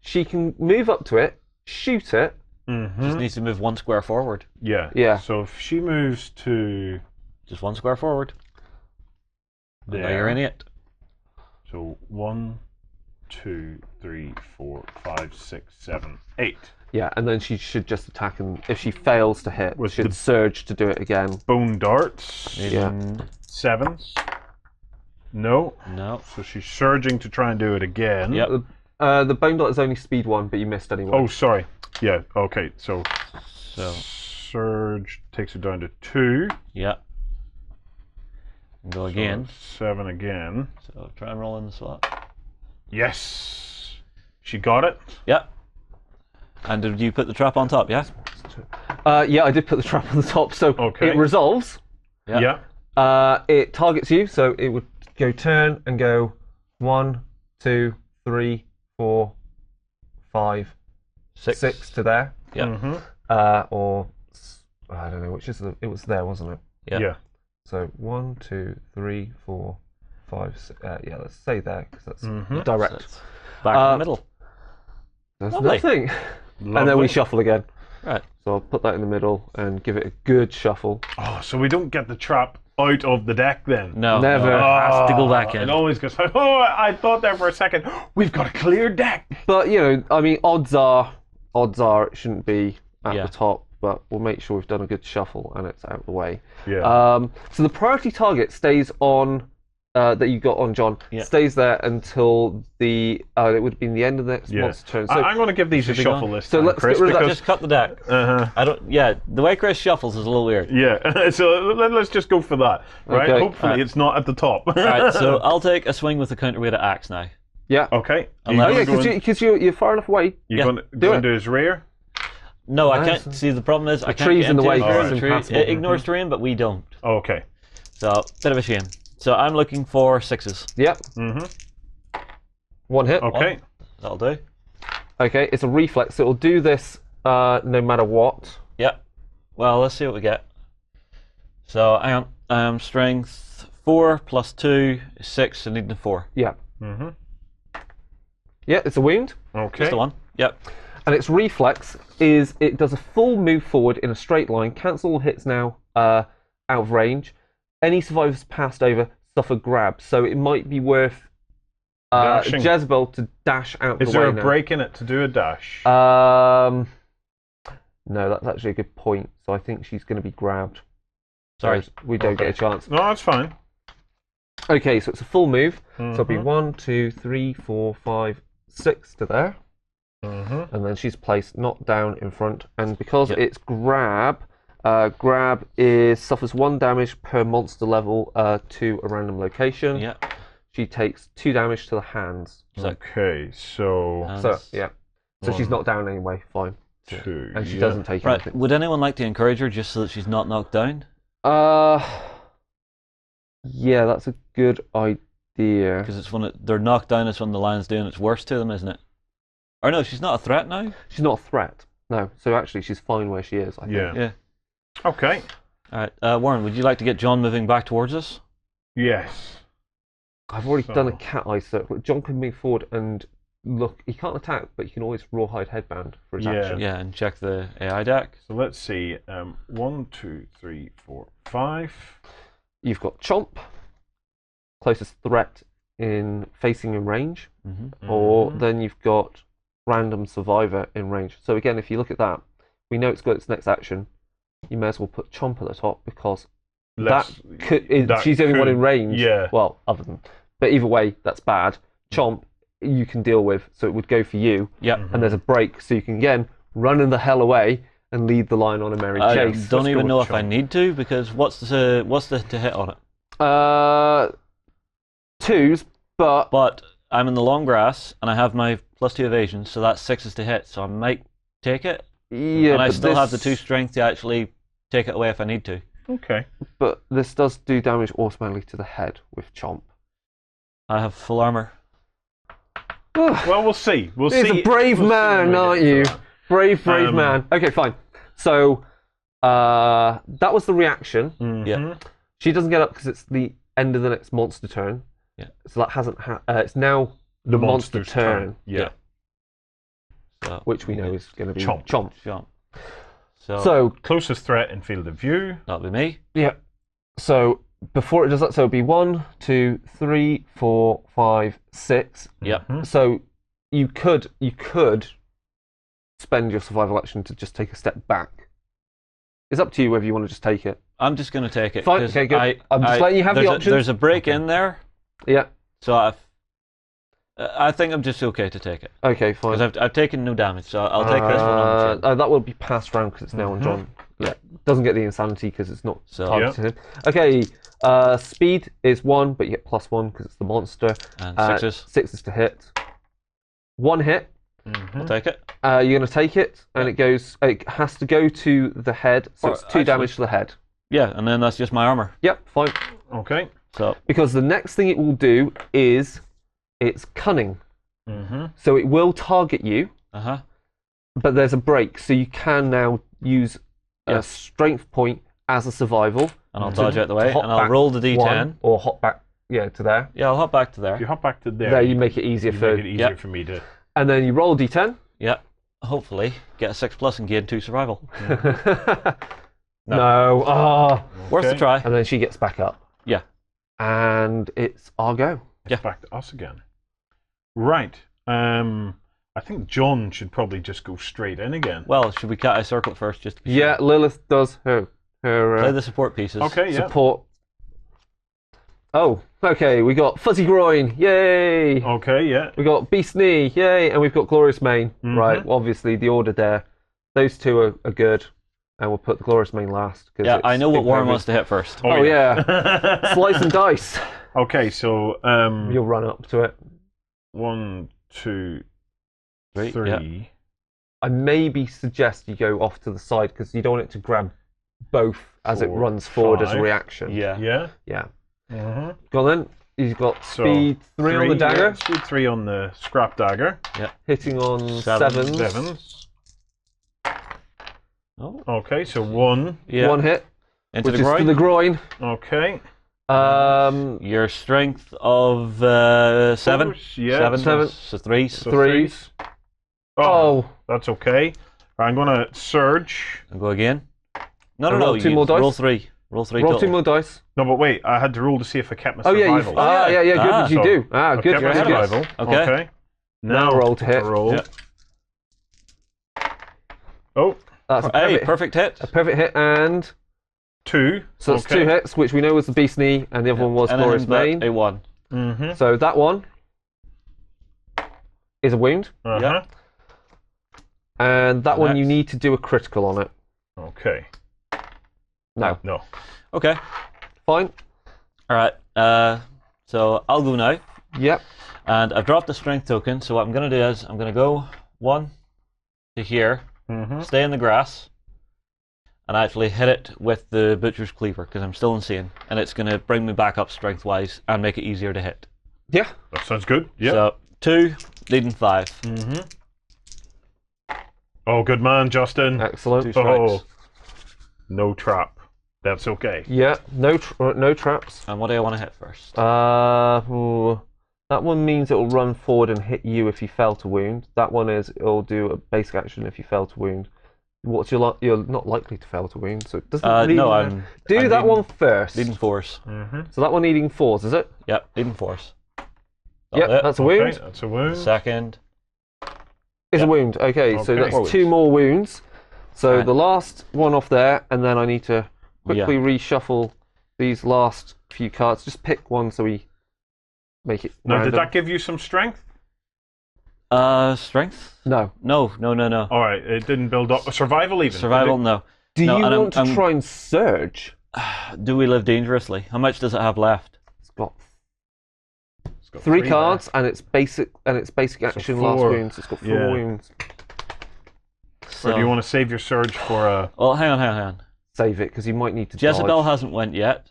she can move up to it, shoot it. Just needs to move 1 square forward. Yeah. So if she moves to just 1 square forward, there, now you're in it. So 1, 2, 3, 4, 5, 6, 7, 8. Yeah, and then she should just attack, and if she fails to hit, With should surge to do it again. Bone darts. Yeah. 7s. No. No. So she's surging to try and do it again. Yep. The bone dart is only speed 1, but you missed anyway. Oh, sorry. Yeah. Okay. So surge takes her down to 2. Yep. And go again. 7 again. So try and roll in the slot. Yes. She got it. Yep. And did you put the trap on top? Yeah. Yeah, I did put the trap on the top, so it resolves. Yeah. It targets you, so it would go turn and go 1, 2, 3, 4, 5, 6 to there. Yeah. Or I don't know which is it was there, wasn't it? Yeah. So 1, 2, 3, 4, 5, 6. Yeah, let's say there because that's So direct. it's back in the middle. There's Lovely. nothing. Lovely. And then we shuffle again. Right. So I'll put that in the middle and give it a good shuffle. Oh, so we don't get the trap out of the deck then? No. Never. No, it has to go back in. It always goes, oh, I thought there for a second, we've got a clear deck. But, I mean, odds are it shouldn't be at Yeah. the top, but we'll make sure we've done a good shuffle and it's out of the way. Yeah. So the priority target stays on, that you got on, John, stays there until it would have been the end of the next monster turn. So I'm going to give these a shuffle this time, let's Chris, get rid of that. because Just cut the deck. I don't. Yeah, the way Chris shuffles is a little weird. yeah, so let's just go for that, right? Okay. Hopefully it's not at the top. Right, so I'll take a swing with the counterweight of axe now. Yeah. Okay. Because you're far enough away. You're going to go into his rear? No, I Nice. can't. See, the problem is I can't tree's get in the into way, it. so it's The tree- impassable. It ignores terrain, but we don't. Okay. So, bit of a shame. So I'm looking for 6s. Yep. One hit. Okay. That'll do. Okay, it's a reflex, so it'll do this no matter what. Yep. Well, let's see what we get. So, hang on. Strength 4 plus 2 is 6, and needing a 4. Yeah. Yeah, it's a wound. Okay. Just the one. Yep. And its reflex is it does a full move forward in a straight line, cancel all hits now out of range. Any survivors passed over suffer grab, so it might be worth Dashing. Jezebel to dash out Is the way there a now. break in it to do a dash? No, that's actually a good point. So I think she's going to be grabbed. Sorry. So we don't get a chance. No, that's fine. Okay, so it's a full move. So it'll be 1, 2, 3, 4, 5, 6 to there. And then she's placed not down in front. And because it's grab, grab suffers 1 damage per monster level to a random location. Yeah. She takes 2 damage to the hands. Okay, so So she's not down anyway. Fine. 2. And she doesn't take Right. anything. Would anyone like to encourage her just so that she's not knocked down? Yeah, that's a good idea. Because it's when they're knocked down, it's when the lion's doing its worst to them, isn't it? Or no, she's not a threat now. She's not a threat. No. So actually, she's fine where she is. I think. Yeah. Okay. All right, Warren, would you like to get John moving back towards us? Yes. I've already done a cat eye circle. John can move forward and look. He can't attack, but he can always rawhide headband for his Yeah. action. Yeah, and check the AI deck. So let's see. 1, 2, 3, 4, 5. You've got Chomp, closest threat in facing in range, or then you've got Random Survivor in range. So again, if you look at that, we know it's got its next action. You may as well put Chomp at the top because she's the only one in range. Yeah. Well, but either way, that's bad. Chomp, you can deal with, so it would go for you. Yep. And there's a break, so you can again run in the hell away and lead the line on a merry I chase. don't Let's even go know with if I Chomp. need to, because what's the to hit on it? 2s, but But I'm in the long grass and I have my +2 evasion, so that's 6s to hit. So I might take it, yeah, and I but still have the this- 2 strength to actually take it away if I need to. Okay. But this does do damage automatically to the head with Chomp. I have full armor. Well, we'll see. We'll see. He's a brave We'll see man, when we aren't get to you? that. Brave man. Okay, fine. So that was the reaction. Yeah. She doesn't get up because it's the end of the next monster turn. Yeah. So that hasn't. It's now the monster monster's turn, Yeah. So, which we know is going to be Chomp. Chomp. So Closest threat in field of view. that'll be me. yeah. So before it does that, so it'll be 1, 2, 3, 4, 5, 6. Yep. So you could spend your survival action to just take a step back. It's up to you whether you want to just take it. I'm just going to take it. Fine, 'cause okay, good. I'm just letting you have the there's option. There's a break in there, Yeah. so I think I'm just okay to take it. Okay, fine. Because I've taken no damage, so I'll take this one on the chin. That will be passed round because it's now on John. Yeah. Doesn't get the insanity because it's not So- targeted him. Okay. Speed is 1, but you get +1 because it's the monster. And 6s. 6 to hit. 1 hit. I'll take it. You're going to take it, and it has to go to the head, so Or it's 2 damage to the head. Yeah, and then that's just my armor. Yep, fine. Okay. So Because the next thing it will do is it's cunning. So it will target you, but there's a break, so you can now use a strength point as a survival. And I'll dodge out the way, hop and I'll back roll the d10. one, or hop back, to there. Yeah, I'll hop back to there. If you hop back to there, There, you make it easier you for. make it easier for me to. And then you roll a d10. Yeah, hopefully get a 6+ and gain 2 survival. No. Oh. Worth a try. And then she gets back up. Yeah. And it's our go. It's back to us again. Right. I think John should probably just go straight in again. Well, should we cat eye circle it first? Just to be Yeah, sure? Lilith does her Play the support pieces. Okay, yeah. support. Oh, okay. We got Fuzzy Groin. Yay. Okay, yeah. We got Beast Knee. Yay. And we've got Glorious Mane. Right. Obviously, the order there. Those two are good. And we'll put the Glorious Mane last. Yeah, I know what Warren wants to hit first. Oh, yeah. Slice and dice. Okay, so You'll run up to it. 1, 2, 3. Yeah. I maybe suggest you go off to the side because you don't want it to grab both as it 4, runs forward as a 5. reaction. Yeah. Yeah. Yeah. Go on then. You've got So, speed 3 on the dagger. Yeah, speed 3 on the scrap dagger. Hitting on Sevens. 7s. Oh. Okay, so 1. Yeah. 1 hit, Into which the is groin. to the groin. Okay. Your strength of 7. Yeah. 7. So 3s. So 3s. Oh, that's okay. I'm going to surge. And go again. No, And roll 2 more dice. Roll 3. Roll 3 Roll total. 2 more dice. No, but wait, I had to roll to see if I kept my Oh, yeah. survival. Yeah, good. Ah. You So, do. I Good. kept my Good. survival. Okay. Now roll to hit. Roll. Yeah. Oh, That's a Hey, perfect, perfect hit. a perfect hit, and 2. so that's 2 hits, which we know was the Beast Knee, and the other one was And Glorious then Mane. a 1. Mm-hmm. So that one is a wound, Uh-huh. and that one you Next. need to do a critical on it. Okay. No. No. Okay. Fine. All right. So I'll go now. Yep. And I've dropped the strength token, so what I'm going to do is I'm going to go 1 to here, stay in the grass, and actually hit it with the Butcher's Cleaver, because I'm still insane, and it's going to bring me back up strength-wise and make it easier to hit. Yeah. That sounds good. Yeah. So 2, leading 5. Oh, good man, Justin. 2 Excellent. strikes. Oh, no trap. That's okay. Yeah. No. No traps. And what do I want to hit first? That one means it will run forward and hit you if you fail to wound. That one is it'll do a basic action if you fail to wound. What's you're not likely to fail to wound, so it doesn't really No, matter. I'm that leading- one first. Leading 4s. So that one needing 4s, is it? Yep, leading 4s. Yep, that's a wound. Okay, that's a wound. Second. Is a wound. Okay, so Okay. that's 2 more wounds. So Right. the last one off there, and then I need to quickly reshuffle these last few cards. Just pick one so we make it Now, random. did that give you some strength? Strength? No. No. All right, it didn't build up. Survival even. Survival, no. Do No, you and want to try and surge? Do we live dangerously? How much does it have left? It's got It's got 3 there. cards, and it's basic action last 4. wounds. It's got 4 Yeah. wounds. Or do you want to save your surge for a... Well, hang on. Save it because you might need to. Jezebel dodge. hasn't went yet.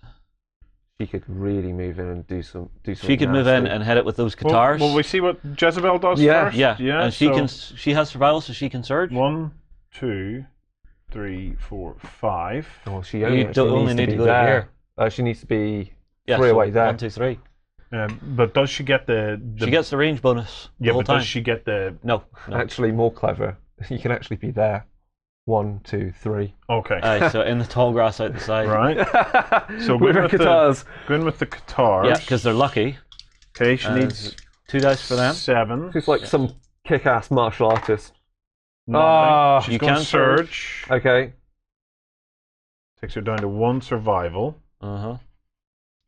She could really move in and do some. She could move in and hit it with those guitars. Well, we see what Jezebel does Yeah. first. Yeah, and she so can. She has survival, so she can surge. 1, 2, 3, 4, 5. Oh, she You only, don't actually only needs need to to be go there. here. She needs to be Yeah, 3 so away there. 1, 2, 3. But does she get the She gets the range bonus the yeah, whole but time. does she get the... No. Actually, more clever. You can actually be there. 1, 2, 3. Okay. Aye, so in the tall grass out the side. Right. So With going her with guitars. Going with the guitars. Yeah, because they're lucky. Okay, she needs 2 dice for them. 7. She's like some kick-ass martial artist. 9. Ah. She's You going can to surge. Okay. Takes her down to 1 survival. Uh-huh.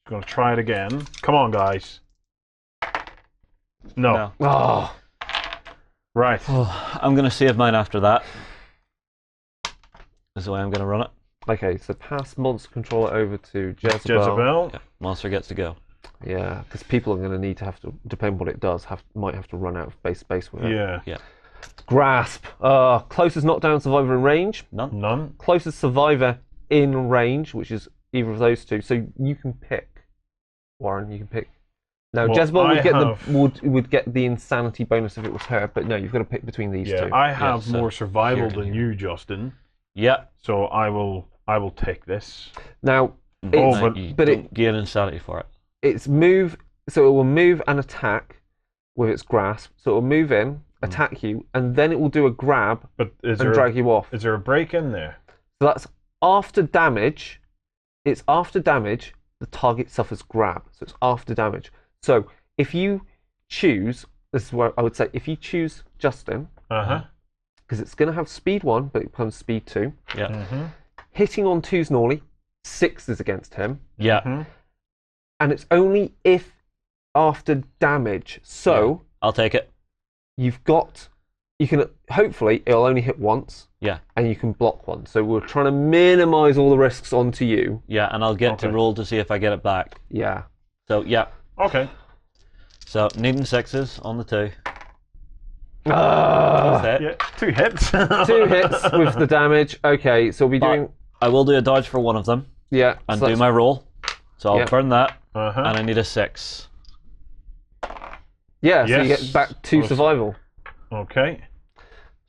Going to try it again. Come on, guys. No. Oh. Right. I'm going to save mine after that. Is the way I'm going to run it. Okay, so pass monster controller over to Jezebel. Jezebel. Yeah, monster gets to go. Yeah, because people are going to need to have to, depend what it does, might have to run out of base space with it. Yeah. Grasp. Closest knockdown survivor in range. None. None. Closest survivor in range, which is either of those two. So you can pick, Warren. You can pick. Now, Well, Jezebel would get the insanity bonus if it was her, but no, you've got to pick between these two. I have more survival here than you, Justin. Yeah. So I will take this. Now, but you don't get insanity for it. It's move, so it will move and attack with its grasp. So it will move in, attack you, and then it will do a grab and drag you off. Is there a break in there? So that's after damage. It's after damage, the target suffers grab. So it's after damage. So if you choose, this is where I would say, if you choose Justin, because it's going to have speed 1, but it becomes speed 2. Yeah. Hitting on 2's normally, 6 is against him. Yeah. And it's only if after damage. So I'll take it. You can hopefully it'll only hit once. Yeah. And you can block one. So we're trying to minimize all the risks onto you. Yeah, and I'll get to roll to see if I get it back. Yeah. So yeah. Okay. So needing 6s on the 2. Yeah, 2 hits. 2 hits with the damage. Okay, so we'll be doing. I will do a dodge for one of them. Yeah. And do my roll. So I'll burn that. And I need a 6. Yeah, so you get back 2 survival. Okay.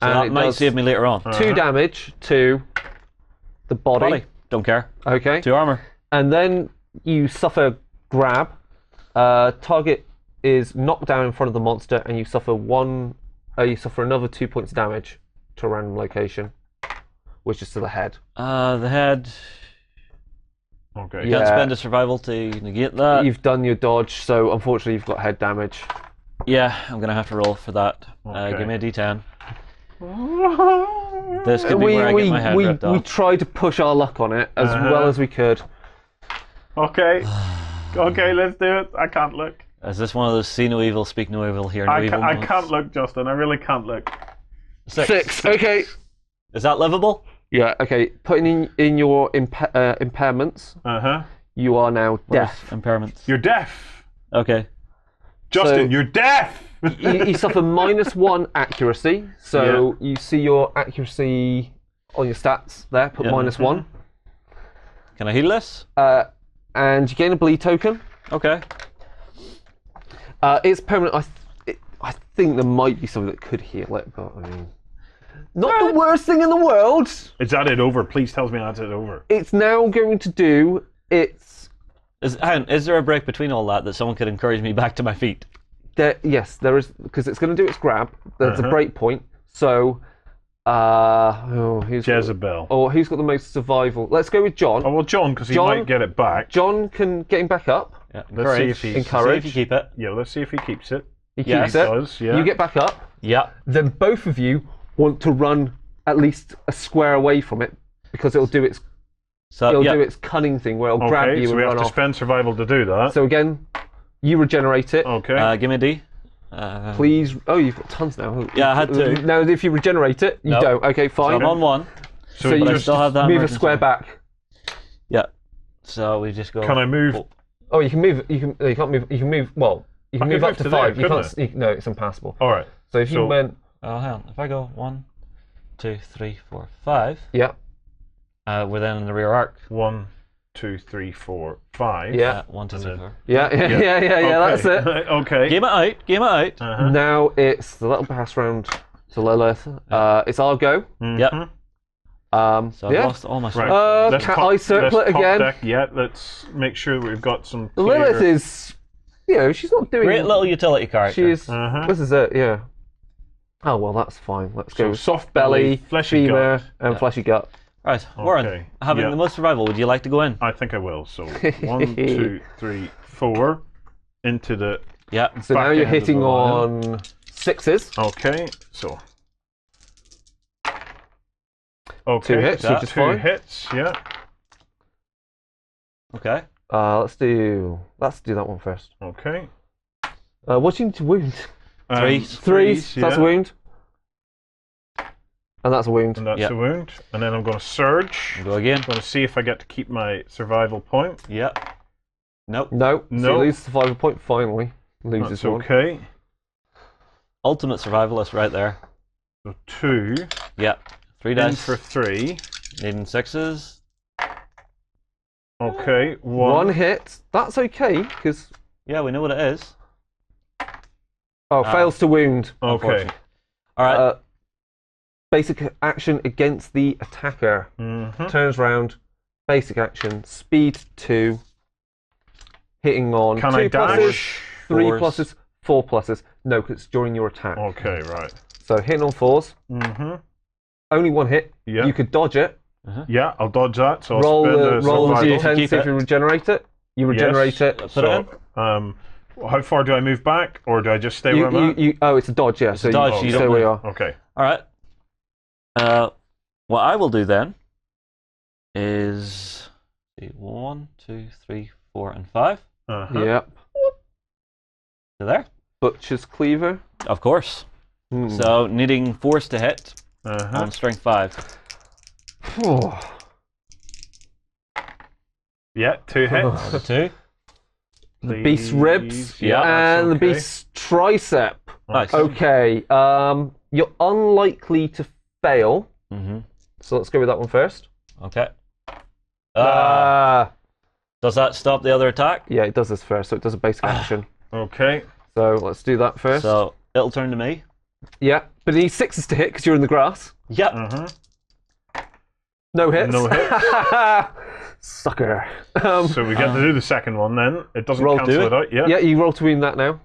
So that might save me later on. 2 damage to the body. Don't care. Okay. 2 armor. And then you suffer grab. Target is knocked down in front of the monster, and you suffer another 2 points damage to a random location, which is to the head. The head. Okay. You can't spend a survival to negate that. You've done your dodge, so unfortunately you've got head damage. Yeah, I'm gonna have to roll for that. Give me a D10. This could be where I get my head ripped off. We tried to push our luck on it as well as we could. Okay. Okay, let's do it. I can't look. Is this one of those see no evil, speak no evil, hear no evil moments? I can't look, Justin. I really can't look. 6. Okay. Is that livable? Yeah. Okay. Putting in your impairments. You are now deaf. Impairments. You're deaf. Okay. Justin, you're deaf. you suffer -1 accuracy. So you see your accuracy on your stats there. Put -1. Can I heal this? And you gain a bleed token. Okay. It's permanent. I think there might be something that could heal it, but I mean, not the worst thing in the world. Is that it over? Please tell me that's it over. It's now going to do its. Is there a break between all that someone could encourage me back to my feet? Yes, there is, because it's going to do its grab. There's a break point. So, who's Jezebel. Who's got the most survival? Let's go with John. Oh well, John, because he might get it back. John can get him back up. Yeah, let's see if he encourage. See if you keep it. Yeah, let's see if he keeps it. He keeps it. Does, yeah. You get back up. Yeah. Then both of you want to run at least a square away from it, because it'll do its do its cunning thing where it'll grab you and we run have to off. spend survival to do that. So again, you regenerate it. Okay. Give me a D. Please. Oh, you've got tons now. Yeah, I had to. Now, if you regenerate it, you don't. Okay, fine. So I'm on 1. So you still have that move a square back. Yeah. So we just go. Can I move? Oh, you can move. You can't move. You can move. Well, you can move up to 5. There, you can't. No, it's impassable. All right. So if you went. Oh, hang on. If I go 1, 2, 3, 4, 5. Yeah. We're then in the rear arc. 1, 2, 3, 4, 5. Yeah. 1, 2, 3, 4. Yeah. That's it. Okay. Game it out. Now it's the little pass round to Lilith. It's our go. Yep. So I've lost all my Right. Cat Eye Circlet again. Let's make sure we've got some. Lilith is, she's not doing. Great little utility character. She's. This is it. Yeah. Oh well, that's fine. Let's go. Soft belly, fleshy femur, gut, and fleshy gut. Right, Warren. Having the most survival, would you like to go in? I think I will. So 1, 2, 3, 4 into the. Yeah. So now you're hitting on 6s. Okay. So. Okay. 2 hits, which is fine. 2 hits. Yeah. Okay. Let's do that one first. Okay. What do you need to wound? 3s. That's a wound. And that's a wound. And that's a wound. And then I'm going to surge. Go again. I'm going to see if I get to keep my survival point. Yep. Nope. No. So you lose the survival point finally. Loses one. Okay. Ultimate survivalist right there. So 2. Yep. 3 in dice. for 3. Needing 6s. Okay, One hit. That's okay, because... Yeah, we know what it is. Oh, fails to wound. Okay. All right. Basic action against the attacker. Turns round. Basic action. Speed 2. Hitting on Can 2 I pluses, dash? 3 Fours. pluses, 4 pluses. No, because it's during your attack. Okay, right. So hitting on 4s. Only 1 hit. Yeah. You could dodge it. Yeah, I'll dodge that. So I'll Roll spend the a roll the survival. d10, Keep see if it. you regenerate it. You regenerate it. Put it So, in. how far do I move back, or do I just stay where I'm at? Oh, it's a dodge, yeah. It's so a dodge, you you stay don't where you move. are. Okay. All right. What I will do then is 1, 2, 3, 4, and 5. Yep. So there. Butcher's Cleaver. Of course. So needing force to hit on strength 5. Yeah, 2 hits. The 2. The beast's ribs. Yeah, And the okay. beast's tricep. Nice. Okay. You're unlikely to fail. So let's go with that one first. Okay. Ah. Does that stop the other attack? Yeah, it does this first, so it does a basic action. Okay. So let's do that first. So it'll turn to me. Yeah, but it needs 6s to hit because you're in the grass. Yep. No hits. No hits. Sucker. So we get to do the second one then. It doesn't Roll cancel do it out. Yeah. Yeah, you roll to wound that now,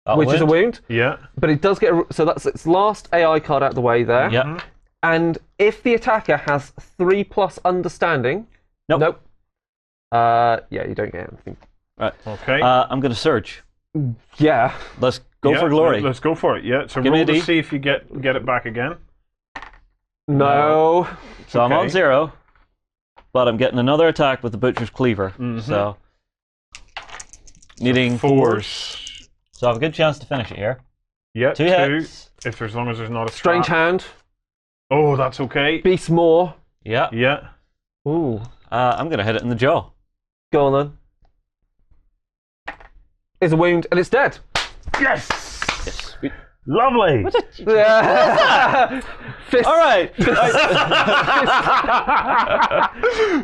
That'll which is a wound. Yeah. But it does get so that's its last AI card out the way there. Yep. And if the attacker has 3+ understanding, Nope. yeah, you don't get anything. Right. Okay. I'm going to surge. Yeah. Let's go Yeah, for glory. Let's go for it. Yeah. So Give me roll a to D. see if you get it back again. No. So I'm on Okay. 0, but I'm getting another attack with the Butcher's Cleaver. So needing 4s. So I have a good chance to finish it here. Yeah. 2 2. hits. If as long as there's not a Strange trap. hand. Oh, that's okay. Beast Maw. Yeah. Yeah. Ooh. I'm going to hit it in the jaw. Go on then. It's a wound and it's dead. Yes. Yes. Lovely. Yeah. Fist. All right. Well,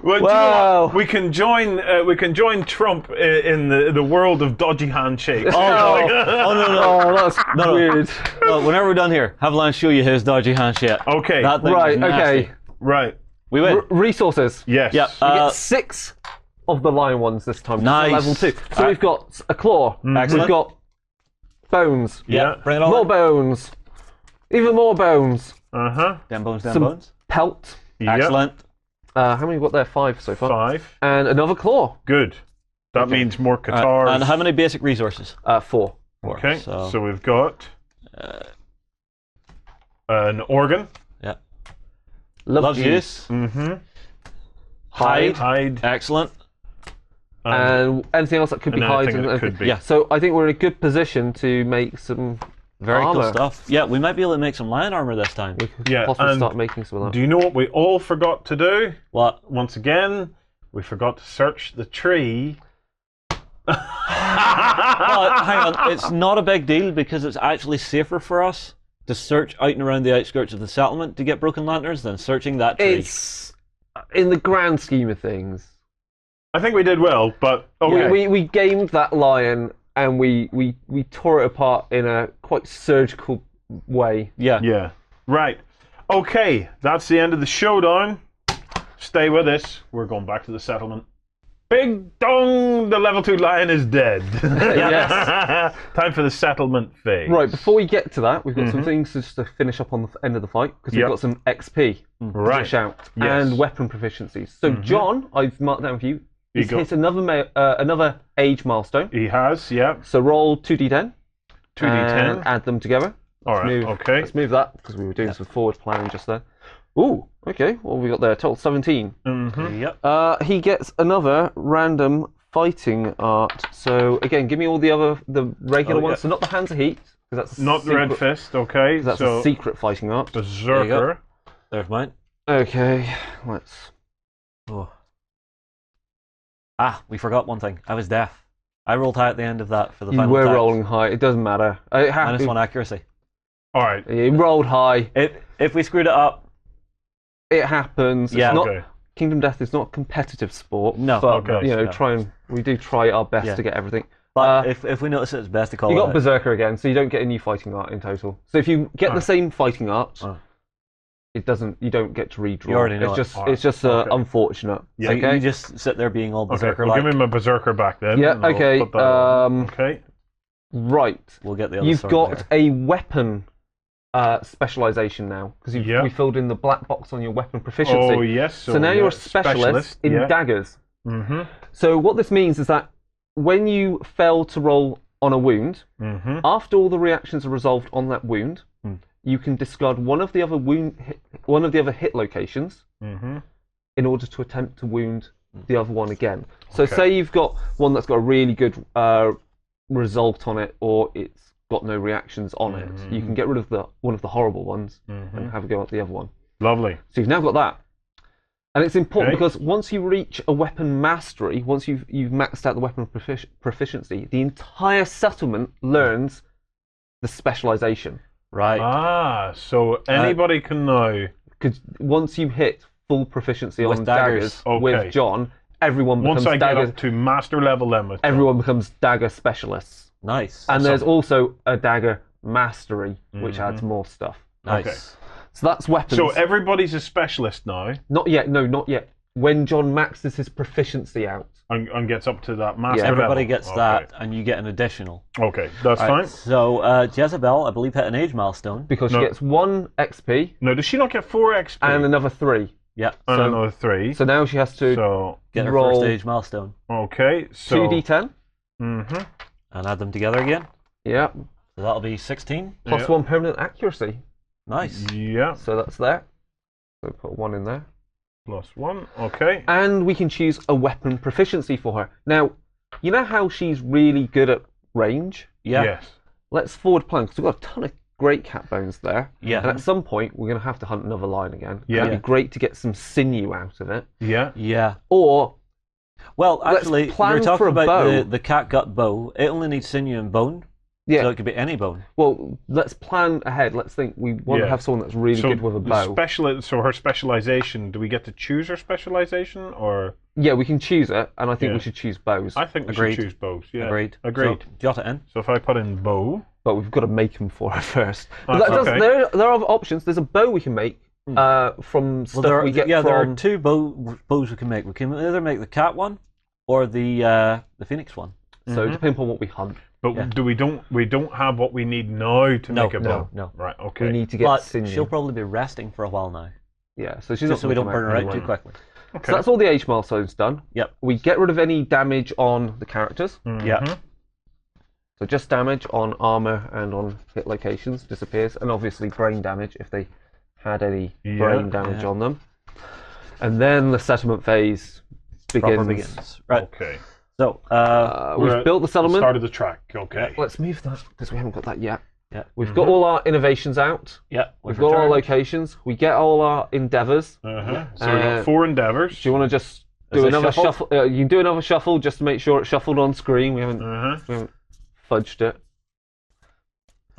do you know Wow. what? We can join Trump in the world of dodgy handshakes. Oh, no. Oh, that's No. weird. Well, whenever we're done here, have Lance show you his dodgy handshake. Okay. That thing Right, is nasty. okay. Right. We win. Resources. Yes. Yeah. We get 6 of the lion ones this time. Nice. Level 2. So we've got a claw. Excellent. We've got bones. Yeah. Bring it on. More bones. Even more bones. Down bones, down Some bones. pelt. Yep. Excellent. How many have we got there? 5 so far. 5. And another claw. Good. That means more guitars. And how many basic resources? 4. Okay. So- So we've got an organ. Yeah. Love juice. Hide. Hide. Excellent. And anything else that could be and hide. anything that anything. could be. Yeah. So I think we're in a good position to make some Very armor. cool stuff. Yeah, we might be able to make some lion armor this time. We could Yeah, possibly and start making some of that. Do you know what we all forgot to do? What? Once again, we forgot to search the tree. Well, hang on. It's not a big deal because it's actually safer for us to search out and around the outskirts of the settlement to get broken lanterns than searching that tree. It's in the grand scheme of things. I think we did well, but okay. We gamed that lion and we tore it apart in a quite surgical way. Yeah. Yeah. Right. Okay, that's the end of the showdown. Stay with us. We're going back to the settlement. Big dong! The level 2 lion is dead. Yes. Time for the settlement phase. Right, before we get to that, we've got some things just to finish up on the end of the fight because we've Yep. got some XP to Right. dish out Yes. and weapon proficiencies. So John, I've marked down for you. You He's go. hit another age milestone. He has, yeah. So roll 2d10. 2d10. And add them together. All right, okay. Let's move that because we were doing some forward planning just there. Ooh, okay. What have we got there? Total 17. Yep. He gets another random fighting art. So again, give me all the regular ones. yeah. So not the Hands of Heat, because that's Not the red fist, okay. That's So a secret fighting art. Berserker. There's mine. Okay, let's. Oh. Ah, we forgot one thing. I was deaf. I rolled high at the end of that for the You final were attack. rolling high. It doesn't matter. It Minus 1 accuracy. All right. You rolled high. If we screwed it up, It happens. Yeah. It's not, Okay. Kingdom Death is not a competitive sport. No. But, Okay. you know, we do try our best Yeah. to get everything. But if we notice it's best to call You it. got Berserker again, so you don't get a new fighting art in total. So if you get the same fighting art, it doesn't. You don't get to redraw. You already know it's just unfortunate. Yeah. So Okay. you just sit there being all Okay, berserker well, give me my berserker back then. Yeah, and I'll okay, put that on. Okay. Right. We'll get the other You've sword got later. a weapon specialization now because Yep. we filled in the black box on your weapon proficiency. Oh yes. So now you're a specialist in daggers. Mm-hmm. So what this means is that when you fail to roll on a wound, Mm-hmm. after all the reactions are resolved on that wound, you can discard one of the other hit locations Mm-hmm. in order to attempt to wound the other one again. So Okay. say you've got one that's got a really good result on it, or it's got no reactions on it. You can get rid of one of the horrible ones and have a go at the other one. Lovely. So you've now got that. And it's important Okay. because once you reach a weapon mastery, once you've maxed out the weapon proficiency, the entire settlement learns the specialization. Right. Ah, so anybody can now. Because once you hit full proficiency With on daggers. Okay. with John, everyone becomes Once I get dagger. up to master level limit. Everyone becomes dagger specialists. Nice. And there's also a dagger mastery, which adds more stuff. Nice. Okay. So that's weapons. So everybody's a specialist now, Not yet. No, not yet. When John maxes his proficiency out. and gets up to that master Everybody level. gets that, and you get an additional. Okay, that's fine. So Jezebel, I believe, hit an age milestone. Because No. she gets 1 XP No, does she not get 4 XP? and another 3. Yeah. And so- another 3. So now she has to So, Get her roll first age milestone. okay, so. 2d10. Mm-hmm. And add them together again. Yeah. So that'll be 16. Plus Yeah. 1 permanent accuracy. Nice. Yeah, So that's there. So put 1 in there. +1. Okay. And we can choose a weapon proficiency for her. Now, you know how she's really good at range? Yeah. Yes. Let's forward plan, because we've got a ton of great cat bones there. Yeah. And at some point, we're going to have to hunt another lion again. Yeah. It'd be great to get some sinew out of it. Yeah. Yeah. Or, Well, Let's actually, plan you're talking for a about bow. the catgut bow. It only needs sinew and bone, yeah, so it could be any bone. well, let's plan ahead. Let's think we want to Yeah. have someone that's really good with a bow. So her specialization, do we get to choose her specialization, or? Yeah, we can choose it, and I think we Yeah. should choose bows. I think we Agreed. should choose bows. Yeah. Agreed. Agreed. So, jot it in. So if I put in bow. But we've got to make them for her first. But That's that does, okay. there are other options. There's a bow we can make from stuff Well, we get there are from... two bows we can make. We can either make the cat one or the phoenix one. So depending on what we hunt, But Yeah. we don't have what we need now to make a bow. No. Right. Okay. we need to get But sinew. she'll probably be resting for a while now, Yeah, so she's just so not we gonna don't come burn her out anyway. too quickly. Okay. So that's all the age milestones done. Yep. We get rid of any damage on the characters. Mhm. Yeah. So just damage on armor and on hit locations disappears, and obviously brain damage if they had any brain damage Yeah. on them. And then the settlement phase Proper begins. begins. Right. Okay. So, We're We've at built the settlement. Start of the track. Okay. Let's move that because we haven't got that yet. yeah, We've got all our innovations out. yeah, We've got our returned. locations. We get all our endeavors. Uh-huh. So we got Uh, 4 endeavors. Do you want to just Is do it another shuffled? shuffle? You can do another shuffle just to make sure it's shuffled on screen. We haven't Uh-huh. fudged it.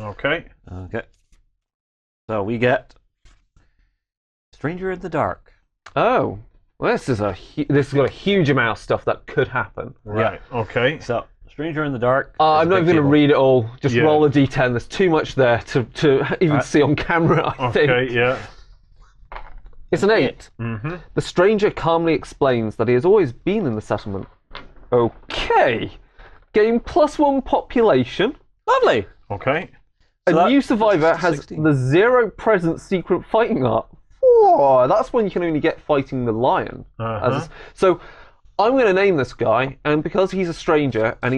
Okay. Okay. So we get Stranger in the Dark. Oh, well, this has got a huge amount of stuff that could happen. Right. Okay. So Stranger in the Dark. I'm not going to read it all. Just Yeah. roll a d10. There's too much there to even see on camera, I think. Okay. Yeah. It's an 8. Mm-hmm. The stranger calmly explains that he has always been in the settlement. Okay. Gain +1 population. Lovely. Okay. A So new that- survivor that's has 16. the 0 present secret fighting art. Whoa, that's when you can only get fighting the lion. Uh-huh. So I'm going to name this guy, and because he's a stranger, and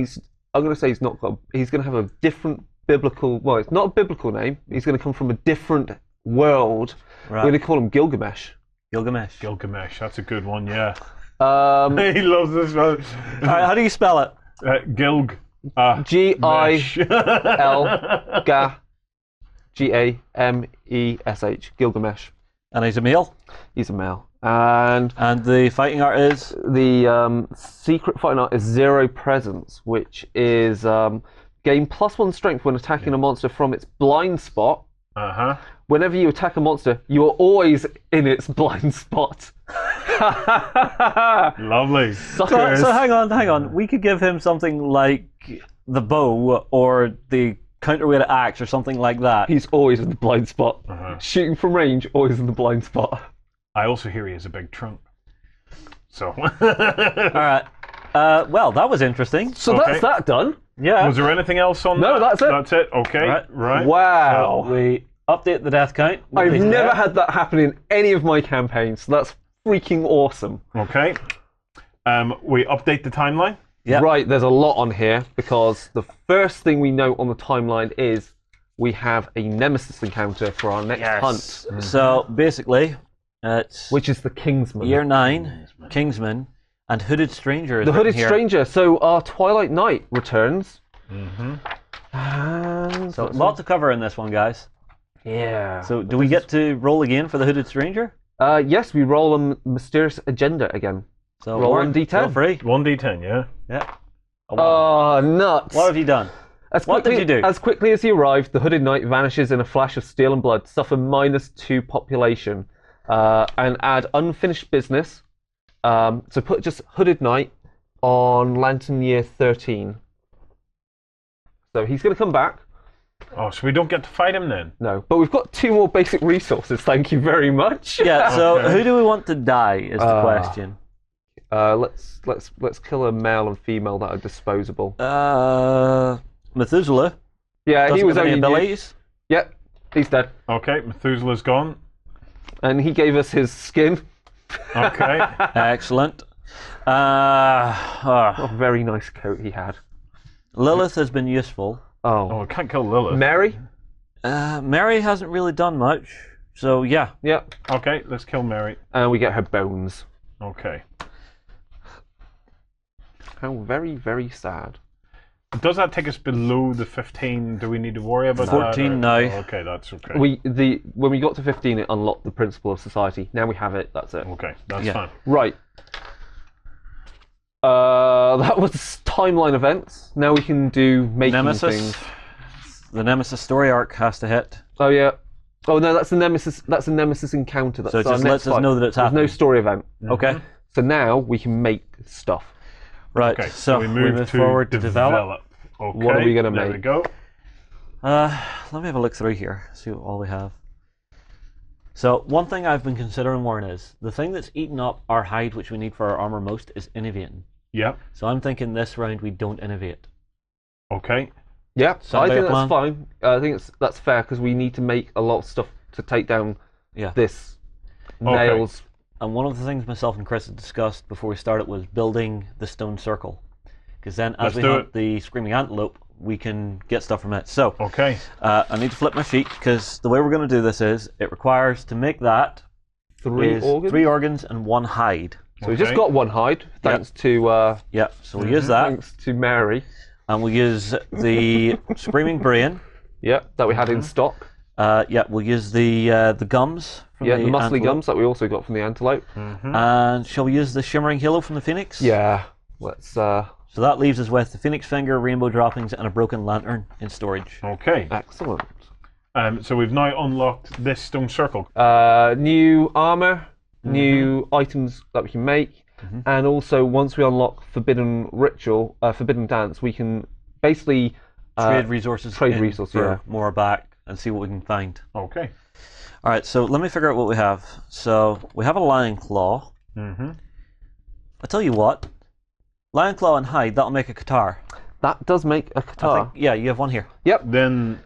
I'm going to say he's going to have a different biblical, well, it's not a biblical name, he's going to come from a different world. Right. We're going to call him Gilgamesh. Gilgamesh. Gilgamesh. That's a good one. Yeah. He loves this one. All right, how do you spell it? Gilg. G-I-L-G-A-M-E-S-H. Gilgamesh. And he's a male. He's a male. And And the fighting art is the secret fighting art is 0 presence, which is gain +1 strength when attacking a monster from its blind spot Whenever you attack a monster, you are always in its blind spot. Lovely. So hang on. We could give him something like the bow or the counterweight axe or something like that. He's always in the blind spot. Shooting from range, always in the blind spot. I also hear he has a big trunk. So. Alright. Well, that was interesting. So that's that done. Yeah. Was there anything else on that? No, that's it. That's it. Okay. Right. Wow. So we update the death count. I've never had that happen in any of my campaigns. So that's freaking awesome. Okay. We update the timeline. Yep. Right, there's a lot on here because the first thing we know on the timeline is we have a nemesis encounter for our next hunt. So basically, it's which is the Kingsman. Year 9, Kingsman, and Hooded Stranger is the Hooded here. Stranger. So our Twilight Knight returns. So lots to cover in this one, guys. Yeah. So do we get to roll again for the Hooded Stranger? Yes, we roll a mysterious agenda again. So roll 1d10. Feel free. 1d10, yeah. Yeah. Oh, nuts. What have you done? What did you do? As quickly as he arrived, the Hooded Knight vanishes in a flash of steel and blood, suffer -2 population, and add unfinished business. So put just Hooded Knight on Lantern Year 13. So he's going to come back. Oh, so we don't get to fight him then? No, but we've got 2 more basic resources. Thank you very much. Yeah. So who do we want to die? Is the question. Let's kill a male and female that are disposable. Methuselah. Yeah, he was have any only abilities. Yep, he's dead. Okay, Methuselah's gone. And he gave us his skin. Okay. Excellent. A very nice coat he had. Lilith has been useful. Oh, I can't kill Lilith. Mary? Mary hasn't really done much. So yeah. Yeah. Okay, let's kill Mary. And we get her bones. Okay. How very, very sad. Does that take us below the 15? Do we need to worry about 14 that? now. Oh, okay, that's okay. When we got to 15, it unlocked the principle of society. Now we have it. That's it. Okay, that's fine. Right. That was timeline events. Now we can do making Nemesis. things. The Nemesis story arc has to hit. Oh yeah. Oh no, that's the Nemesis. That's a Nemesis encounter. That's So it our just next lets us fight. know that it's There's happening. no story event. Okay. So now we can make stuff. Right. Okay, So we move forward to develop. Okay, What are we gonna there make? we go. Let me have a look through here. See what all we have. So one thing I've been considering, Warren, is the thing that's eating up our hide, which we need for our armor most, is innovating. Yep. So I'm thinking this round we don't innovate. Okay. Yeah, Sound I think like a that's fine. I think that's fair because we need to make a lot of stuff to take down this nails. And one of the things myself and Chris had discussed before we started was building the stone circle. Because then as we hunt the screaming antelope, we can get stuff from it. So Okay. I need to flip my sheet because the way we're going to do this is it requires to make that 3 organs. 3 organs and 1 hide. So we just got 1 hide, thanks to Yeah, so we'll use that. thanks to Mary. And we'll use the screaming brain. Yeah, that we had in stock. Yeah, we'll use the gums. From Yeah, the muscly antelope. gums that we also got from the antelope. And shall we use the shimmering halo from the phoenix? Yeah, let's. So that leaves us with the phoenix finger, rainbow droppings, and a broken lantern in storage. Okay. Excellent. So we've now unlocked this stone circle. New armor, new items that we can make, and also once we unlock Forbidden Ritual, Forbidden Dance, we can basically Trade resources. trade in resources, for yeah. more back and see what we can find. Okay. All right, so let me figure out what we have. So we have a lion claw. I tell you what, lion claw and hide, that'll make a guitar. That does make a I guitar. think, yeah, you have one here. Yep. Then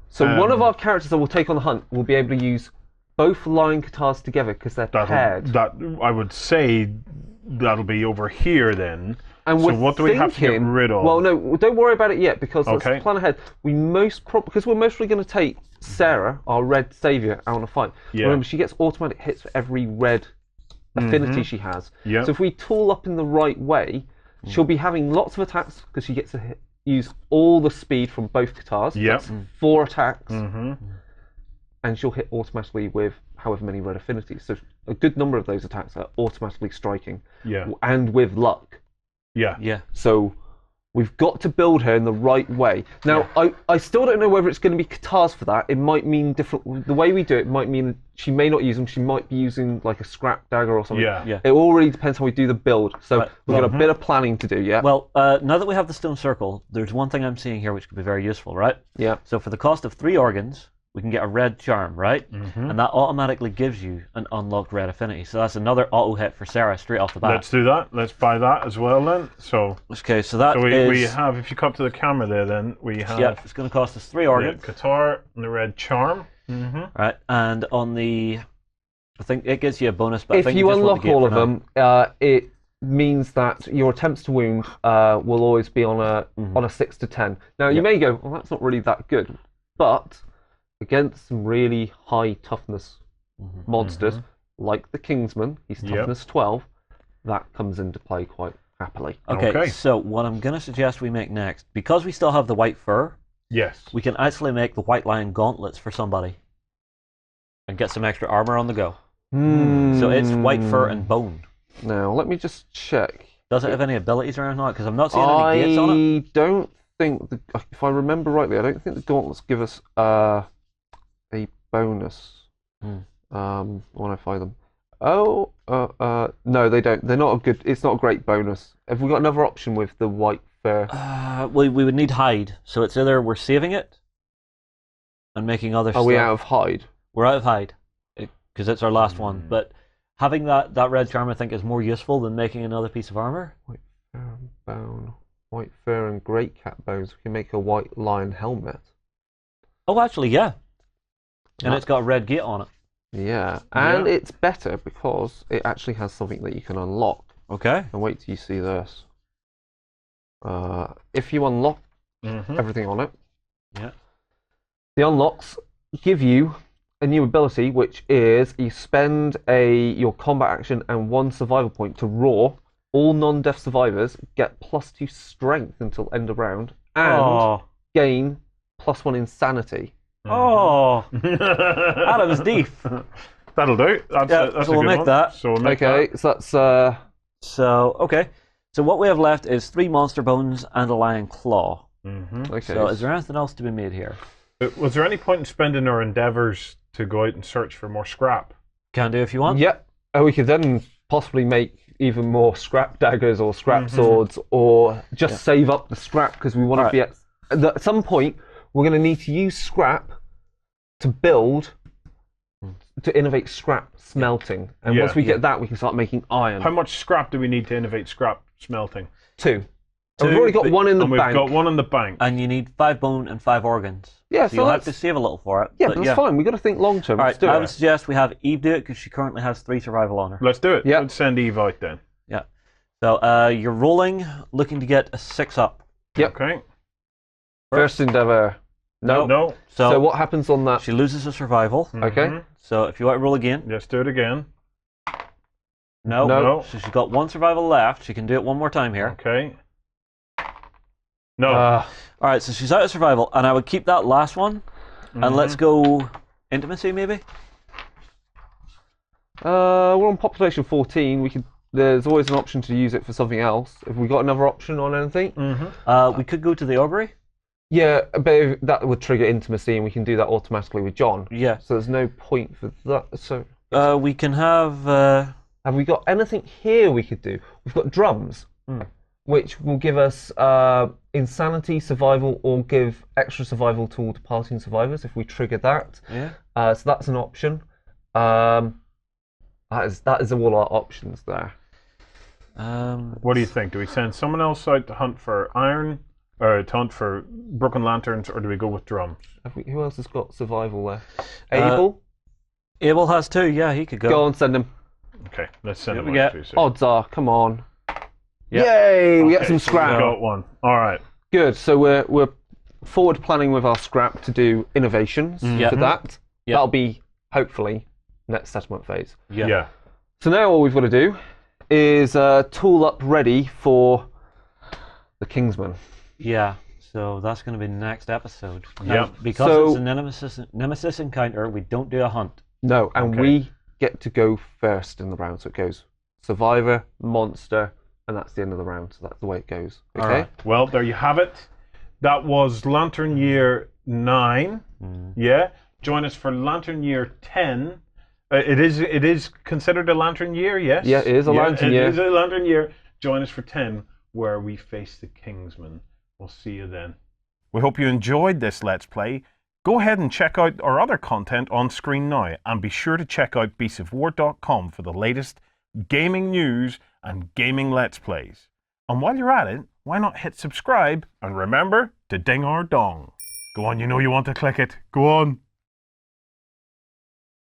So one of our characters that will take on the hunt will be able to use both lion guitars together because they're paired. that I would say that'll be over here then. And So we're what do we have to get thinking- rid of? Well, no, don't worry about it yet because Okay. let's plan ahead. Because we're mostly going to take Sarah, our red savior, out on a fight. Yeah. Remember, she gets automatic hits for every red affinity she has. Yeah. So if we tool up in the right way, she'll be having lots of attacks because she gets to use all the speed from both guitars. Yep. That's 4 attacks. And she'll hit automatically with however many red affinities. So a good number of those attacks are automatically striking. Yeah. And with luck. Yeah. Yeah. So We've got to build her in the right way. Now, I still don't know whether it's going to be katars for that. It might mean different. The way we do it might mean she may not use them. She might be using like a scrap dagger or something. Yeah. It all really depends how we do the build. So we've got a bit of planning to do, yeah? Well, now that we have the stone circle, there's one thing I'm seeing here which could be very useful, right? Yeah. So for the cost of 3 organs, we can get a red charm, right? And that automatically gives you an unlocked red affinity. So that's another auto hit for Sarah straight off the bat. Let's do that. Let's buy that as well then. So okay, so that we have, if you come to the camera there, then we have. Yeah, it's going to cost us 3 organs. Qatar and the red charm. Right, and on the, I think it gives you a bonus. But If I think you just want unlock to get all for of now. them, it means that your attempts to wound will always be on a 6 to 10. Now you may go, well, that's not really that good, but against some really high toughness monsters, like the Kingsman, he's toughness 12, that comes into play quite happily. Okay, so what I'm going to suggest we make next, because we still have the white fur, we can actually make the white lion gauntlets for somebody and get some extra armor on the go. So it's white fur and bone. Now, let me just check. Does it have any abilities or anything like that? Because I'm not seeing any gates on it. I don't think, if I remember rightly, I don't think the gauntlets give us a bonus when I find them. No, they don't. They're not a good. It's not a great bonus. Have we got another option with the white fur? We would need hide. So it's either we're saving it and making other stuff. Are we out of hide? We're out of hide because it's our last one. But having that red charm, I think, is more useful than making another piece of armor. White fur and bone. White fur and great cat bones. We can make a white lion helmet. Oh, actually, yeah. And it's got a red gate on it. Yeah, and it's better because it actually has something that you can unlock. Okay. And wait till you see this. If you unlock everything on it, the unlocks give you a new ability, which is you spend your combat action and 1 survival point to roar. All non-death survivors get +2 strength until end of round and gain +1 insanity. Adam's deep. That'll do. That's so a we'll good make one. that. So we'll make okay, that. so that's So what we have left is 3 monster bones and a lion claw. okay. So is there anything else to be made here? Was there any point in spending our endeavors to go out and search for more scrap? Can do if you want. Yep. And we could then possibly make even more scrap daggers or scrap swords, or just save up the scrap because we want to be at some point. We're going to need to use scrap to build, to innovate scrap smelting. And once we get that, we can start making iron. How much scrap do we need to innovate scrap smelting? 2. And we've already got 1 in the bank. We've got 1 in the bank. And you need 5 bone and 5 organs. Yeah, so you'll have to save a little for it. Yeah, but that's fine. We've got to think long term. All right, I would suggest we have Eve do it because she currently has 3 survival on her. Let's do it. Yeah. Let's send Eve out then. Yeah. So you're rolling, looking to get a 6 up. Yep. Okay. First endeavor. No. So what happens on that? She loses a survival. Okay. So if you want to roll again. Let's do it again. No. So she's got 1 survival left. She can do it 1 more time here. Okay. No. All right, so she's out of survival, and I would keep that last one, and let's go intimacy maybe. We're on population 14. There's always an option to use it for something else. Have we got another option on anything? We could go to the augury. Yeah, but that would trigger intimacy, and we can do that automatically with John. Yeah. So there's no point for that. So we can have. Have we got anything here we could do? We've got drums, which will give us insanity, survival, or give extra survival to all departing survivors if we trigger that. Yeah. So that's an option. That is all our options there. What do you think? Do we send someone else out to hunt for iron, or to hunt for broken lanterns, or do we go with drums? Who else has got survival left? Abel? Abel has 2, yeah, he could go. Go on, send him. Okay, let's send him out. Odds are, come on. Yep. Yay, we get some scrap. We got 1. All right. Good, so we're forward planning with our scrap to do innovations for that. That'll be, hopefully, next settlement phase. Yeah. So now all we've got to do is tool up ready for the Kingsman. Yeah, so that's going to be next episode. Yeah. Because it's a nemesis encounter, we don't do a hunt. No, and we get to go first in the round. So it goes survivor, monster, and that's the end of the round. So that's the way it goes. Okay. All right. Well, there you have it. That was Lantern Year 9. Yeah. Join us for Lantern Year 10. It is considered a Lantern Year, yes? Yeah, it is a Lantern Year. It is a Lantern Year. Join us for 10, where we face the Kingsman. We'll see you then. We hope you enjoyed this Let's Play. Go ahead and check out our other content on screen now, and be sure to check out beastsofwar.com for the latest gaming news and gaming Let's Plays. And while you're at it, why not hit subscribe, and remember to ding our dong. Go on, you know you want to click it. Go on.